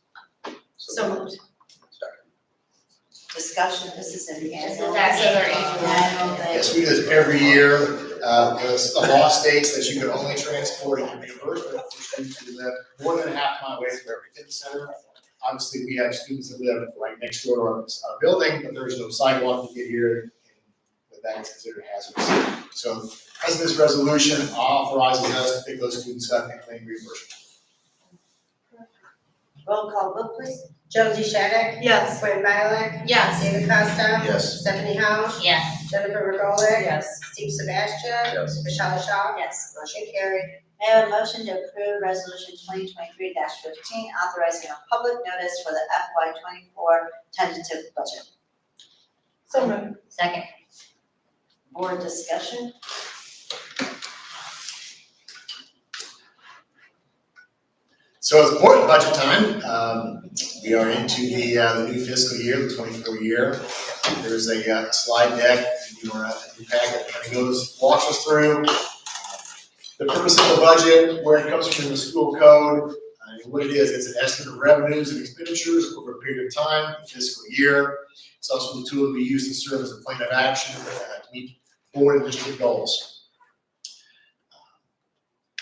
so moved. Discussion, this is an annual. This is our annual. Annual thing. Yes, we do this every year. The law states that you can only transport and reimbursement for students who live more than a half mile away from every fitness center. Obviously, we have students that live right next door to our building, but there's no sidewalk to get here, and with that, it's considered hazardous. So, as this resolution authorizes us to pick those students up and claim reimbursement. Roll call vote please. Josie Shattuck, Yes. Gwen Violet, Yes, David Costa, Yes. Stephanie Hausch, Yes. Jennifer Regoli, Yes. Steve Sebastian, Yes. Michelle Shaw, Yes. motion carried. May I have a motion to approve resolution 2023-15, authorizing a public notice for the FY 24 tentative budget? So moved. Second. Board discussion? So it's important budget time. We are into the new fiscal year, the 24 year. There's a slide deck in your packet that kind of walks us through the purpose of the budget, where it comes from in the school code, and what it is. It's an estimate of revenues and expenditures over a period of time, a fiscal year. It's also the tool to be used to serve as a plan of action to meet board and district goals.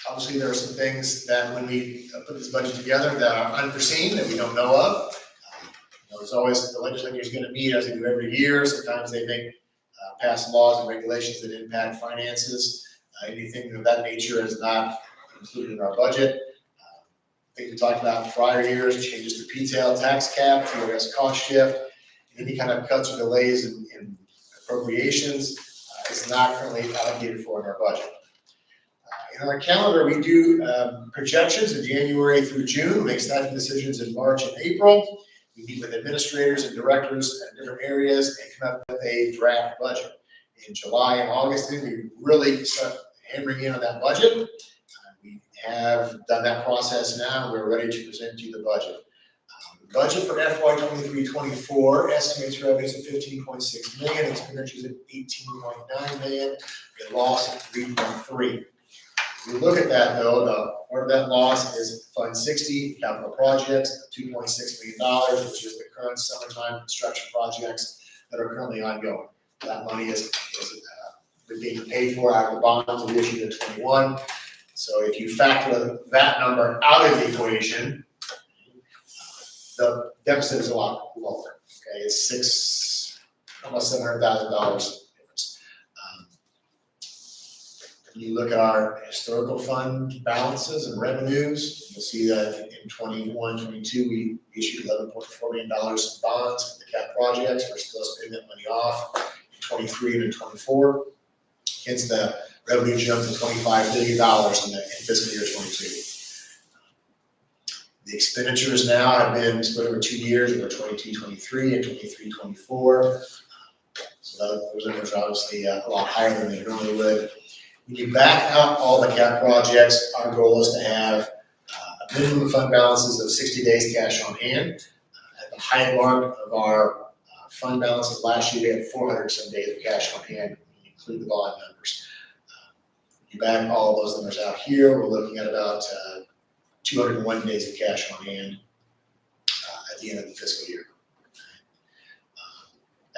Obviously, there are some things that when we put this budget together that are unforeseen, that we don't know of. There's always, the legislature is going to meet as they do every year. Sometimes they make pass laws and regulations that impact finances. Anything of that nature is not included in our budget. I think we talked about in prior years, changes to P-tail tax cap, TRS cost shift, any kind of cuts or delays in appropriations is not currently allocated for in our budget. In our calendar, we do projections in January through June, make staffing decisions in March and April. We meet with administrators and directors in different areas and come up with a draft budget. In July and August, we really start hammering in on that budget. We have done that process now, and we're ready to present you the budget. Budget for FY 23-24 estimates revenues of 15.6 million, expenditures of 18.9 million, a loss of 3.3. If you look at that though, the part of that loss is Fund 60, capital projects, $2.6 million, which is the current summertime construction projects that are currently ongoing. That money is being paid for out of the bonds we issued in 21. So if you factor that number out of the equation, the deficit is a lot lower. Okay, it's almost $700,000. You look at our historical fund balances and revenues, you'll see that in 21-22, we issued $11.4 million in bonds for the cap projects. We're still spending that money off in 23 and in 24. Hence the revenue jump to $25 billion in fiscal year 22. The expenditures now have been split over 2 years, over 22-23 and 23-24. So those numbers are obviously a lot higher than they normally would. When you back out all the cap projects, our goal is to have a minimum fund balances of 60 days cash on hand. At the high mark of our fund balances last year, we had 400 some days of cash on hand when you include the bond numbers. You back all of those numbers out here, we're looking at about 201 days of cash on hand at the end of the fiscal year.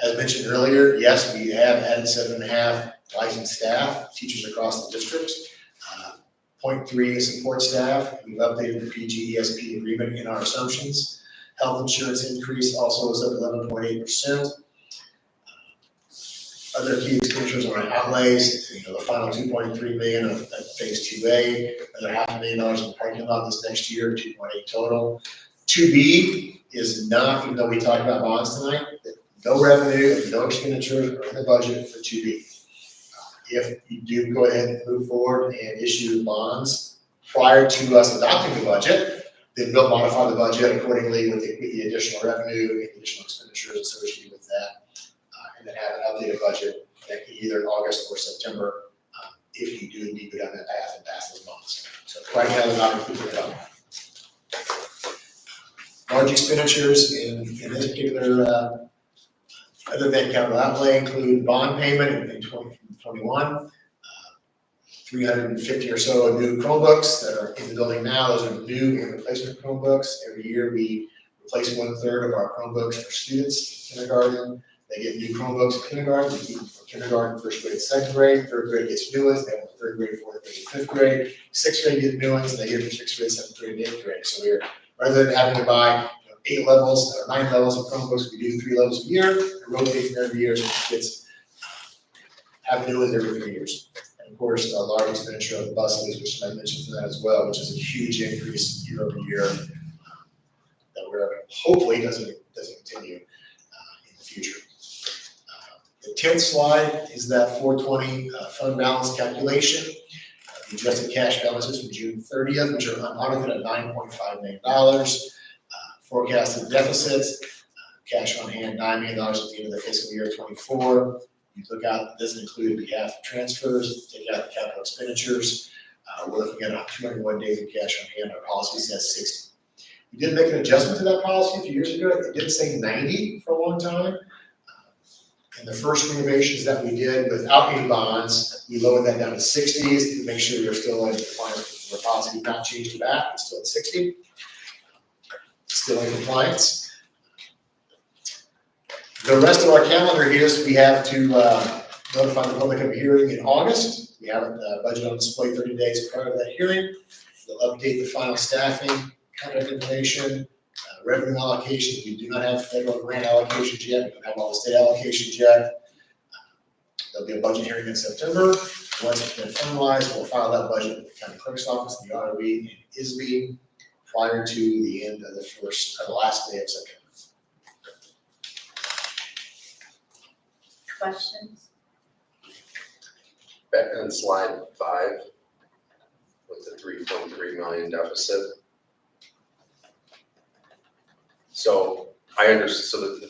As mentioned earlier, yes, we have added 7.5 licensed staff, teachers across the district. 0.3 is support staff. We've updated the PG-ESP agreement in our assumptions. Health insurance increase also is up 11.8%. Other key expenditures on our outlays, the final 2.3 million of phase 2A, another $500,000 in parking lot this next year, 2.8 total. 2B is not, even though we talked about bonds tonight, no revenue and no expenditures are in the budget for 2B. If you do go ahead and move forward and issue bonds prior to us adopting the budget, then we'll modify the budget accordingly with the additional revenue and additional expenditures associated with that, and then have an updated budget either in August or September if you do need to go down that path and pass those bonds. So right now, they're not included at all. Large expenditures in this particular other than capital outlay include bond payment in 2021, 350 or so new Chromebooks that are in the building now. Those are new and replacement Chromebooks. Every year we replace 1/3 of our Chromebooks for students in kindergarten. They get new Chromebooks in kindergarten. We keep them for kindergarten, first grade, second grade. Third grade gets new ones. They have third grade, fourth grade, fifth grade. Sixth grade get new ones. They get for sixth grade, seventh grade, and eighth grade. So we're, rather than having to buy 8 levels or 9 levels of Chromebooks, we do 3 levels a year, and rotate them every year so the kids have new ones every 3 years. And of course, the large expenditure of the buses, which I mentioned for that as well, which is a huge increase year over year that we're hopefully doesn't continue in the future. The 10th slide is that 420 fund balance calculation. The adjusted cash balances from June 30th, which are unaudited at $9.5 million. Forecasted deficits, cash on hand, $9 million at the end of the fiscal year 24. You look out, it doesn't include behalf of transfers, take out the capital expenditures. We're looking at 201 days of cash on hand. Our policy says 60. We did make an adjustment to that policy a few years ago. It did say 90 for a long time. And the first renovations that we did without any bonds, we lowered that down to 60s to make sure we're still in compliance with our policy. We've not changed it back. It's still at 60. Still in compliance. The rest of our calendar is we have to notify the public of a hearing in August. We have a budget on display 30 days prior to that hearing. We'll update the final staffing, contact information, revenue allocations. We do not have federal grant allocations yet. We don't have all the state allocations yet. There'll be a budget hearing in September. Once it's been finalized, we'll file that budget with the county clerk's office, the ROE, and ISB prior to the end of the last day of September. Questions? Back on slide 5, with the 3.3 million deficit. So I understand,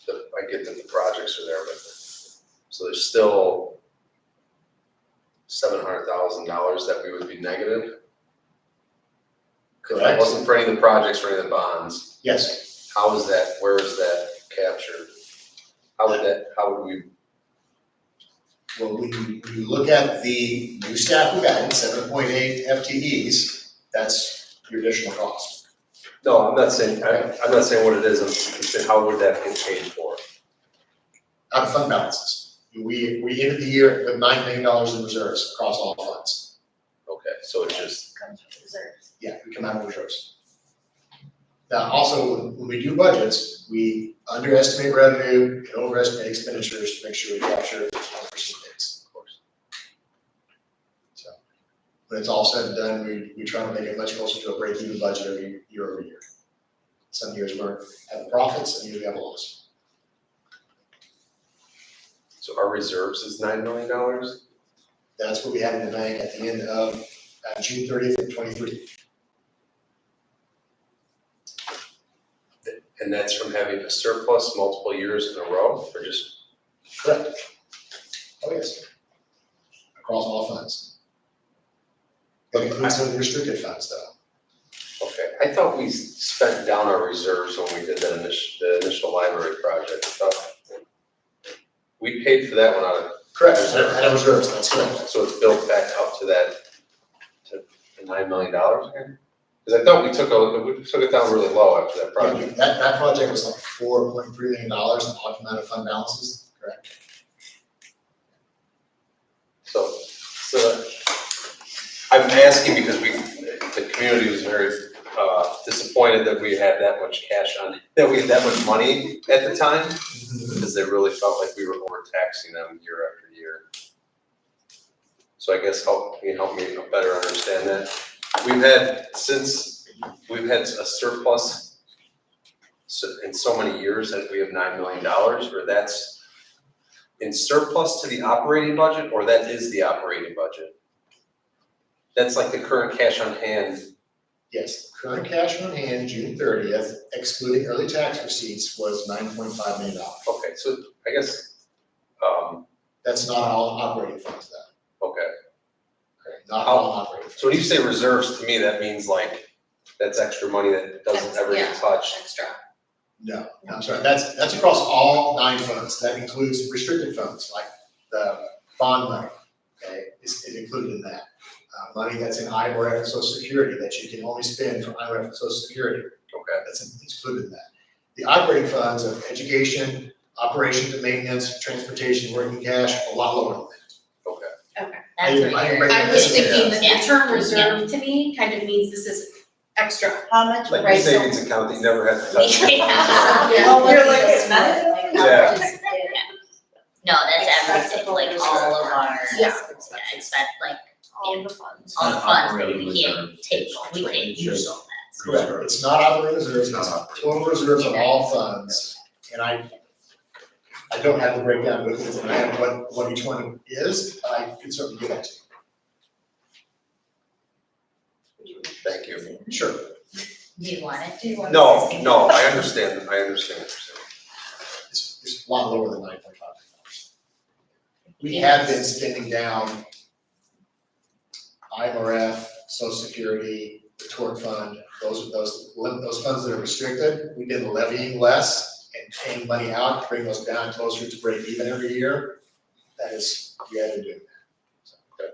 so I get that the projects are there, but, so there's still $700,000 that we would be negative? If it wasn't for any of the projects or any of the bonds, Yes. how is that, where is that captured? How would we? Well, when you look at the new staff we've added, 7.8 FTEs, that's your additional cost. No, I'm not saying what it is, I'm saying how would that get paid for? Out of fund balances. We ended the year with $9 million in reserves across all funds. Okay, so it's just, Comes from reserves. Yeah, we come out of reserves. Now, also, when we do budgets, we underestimate revenue and overestimate expenditures to make sure we capture 100% things, of course. So, when it's all said and done, we try to make it much closer to a break-even budget every year over year. Some years we have profits, some years we have a loss. so our reserves is $9 million? That's what we had in the bank at the end of June 30th of 23. And that's from having a surplus multiple years in a row, or just? Correct. Oh, yes. Across all funds. That includes some restricted funds, though. Okay, I thought we spent down our reserves when we did that the initial library project. I thought we paid for that one out of. Correct, out of reserves, that's correct. So it's built back up to that, to the $9 million again? Because I thought we took it down really low after that project. That project was like $4.3 million in all amount of fund balances, correct? So I'm asking because the community was very disappointed that we had that much cash that we had that much money at the time, because they really felt like we were overtaxing them year after year. So I guess can you help me better understand that? We've had a surplus in so many years that we have $9 million, or that's in surplus to the operating budget, or that is the operating budget? That's like the current cash on hand. Yes, current cash on hand, June 30th, excluding early tax receipts, was $9.5 million. Okay, so I guess, That's not all operating funds, though. okay. Not all operating funds. So when you say reserves, to me, that means like, that's extra money that doesn't ever get touched. Extra. No, I'm sorry, that's across all 9 funds. That includes restricted funds, like the bond money, okay, is included in that. Money that's in IRF and Social Security that you can only spend for IRF and Social Security, Okay, that's included in that. The operating funds of education, operations and maintenance, transportation, working cash, a lot lower than that. okay. That's what I didn't you're. break I was Yeah. thinking that Yeah. the term reserve to me kind of means this is extra. How much? Like Right, the so- savings account that you never have to touch. Yeah. Well, You're we're like, looking it's at not- like, Yeah. how much is it? No, that's everything, Accessible like all of our, Yeah. expect, like, All the funds. all the Not funds, operating we can't reserve. take, we can't use all that. Correct, it's not operating reserves, It's it's not operating. total reserves on all funds. And I don't have the breakdown with me, and I have what each one is, but I can certainly give that to you. Thank you. Sure. Do you want it? No, I understand what you're saying. It's a lot lower than $9.5 million. We have been spending down IMRF, Social Security, the tort fund, those funds that are restricted, we've been levying less and paying money out to bring those down closer to break even every year. That is, we had to do that. So, good.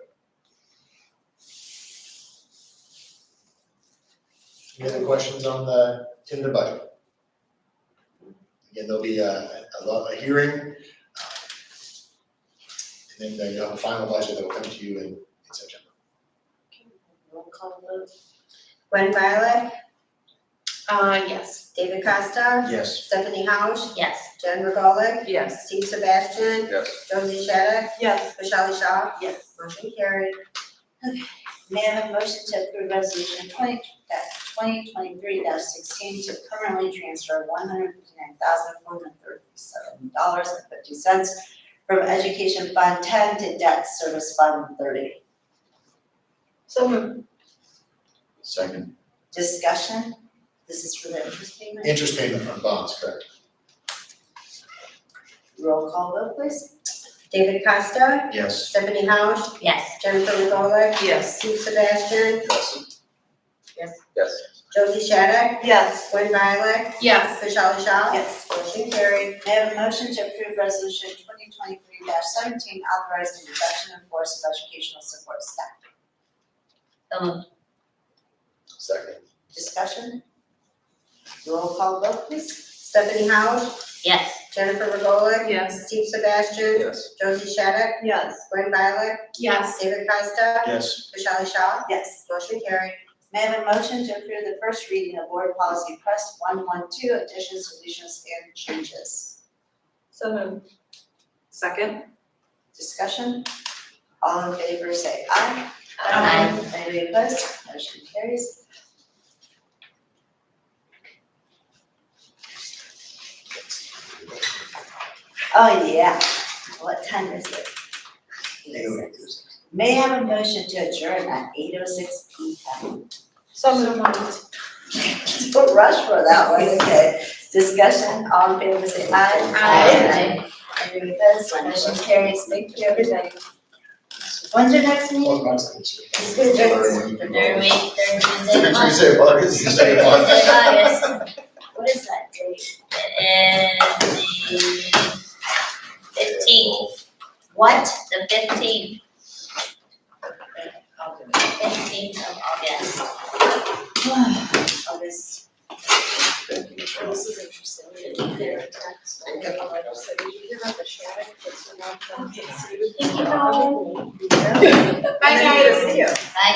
Any other questions on the tentative budget? Again, there'll be a hearing, and then you'll have a final budget that will come to you in September. Roll call vote. Gwen Violet, Yes. David Costa, Yes. Stephanie Hausch, Yes. Jen Regola, Yes. Steve Sebastian, Yes, Josie Shattuck, Yes. Michelle Shaw, Yes. motion carried. May I have a motion to approve resolution 2023-16 to permanently transfer $159,437.50 from Education Fund 10 to Debt Service Fund 30. So moved. Second. Discussion? This is for the interest payment? Interest payment on bonds, correct? Roll call vote, please. David Costa, Yes. Stephanie Hausch, Yes. Jennifer Regola, Yes. Steve Sebastian, yes, Josie Shattuck, Yes. Gwen Violet, Yes. Michelle Shaw. Yes. Motion carried. May I have a motion to approve resolution 2023-17 authorizing reduction in force of educational support staff? So moved. second, Discussion? Roll call vote, please. Stephanie Hausch, Yes. Jennifer Regola, Yes. Steve Sebastian, yes, Josie Shattuck, Yes. Gwen Violet, Yes. David Costa, Yes. Michelle Shaw. Yes. Motion carried. May I have a motion to approve the first reading of board policy press 112 additions, deletions, and changes? So moved. Second? Discussion? All in favor say aye. Aye. Anybody opposed? Motion carries. Oh, yeah. What time is it? 8:06. May I have a motion to adjourn at 8:06 p.m.? So moved. Don't rush for that one, okay. Discussion, all in favor say aye. Aye. Anybody opposed? Motion carries. Thank you, everybody. When's your next meeting? Well, that's good, too. It's good, Third week, third Tuesday of the month. Tuesday, August. Tuesday of August. What is that date? And the 15th, What? the 15th, I'll do it. 15th of August. Oh, this, Thank you, Michelle. this is interesting. Did you hear about the Shattuck that's Okay. Bye, guys. See you. Bye,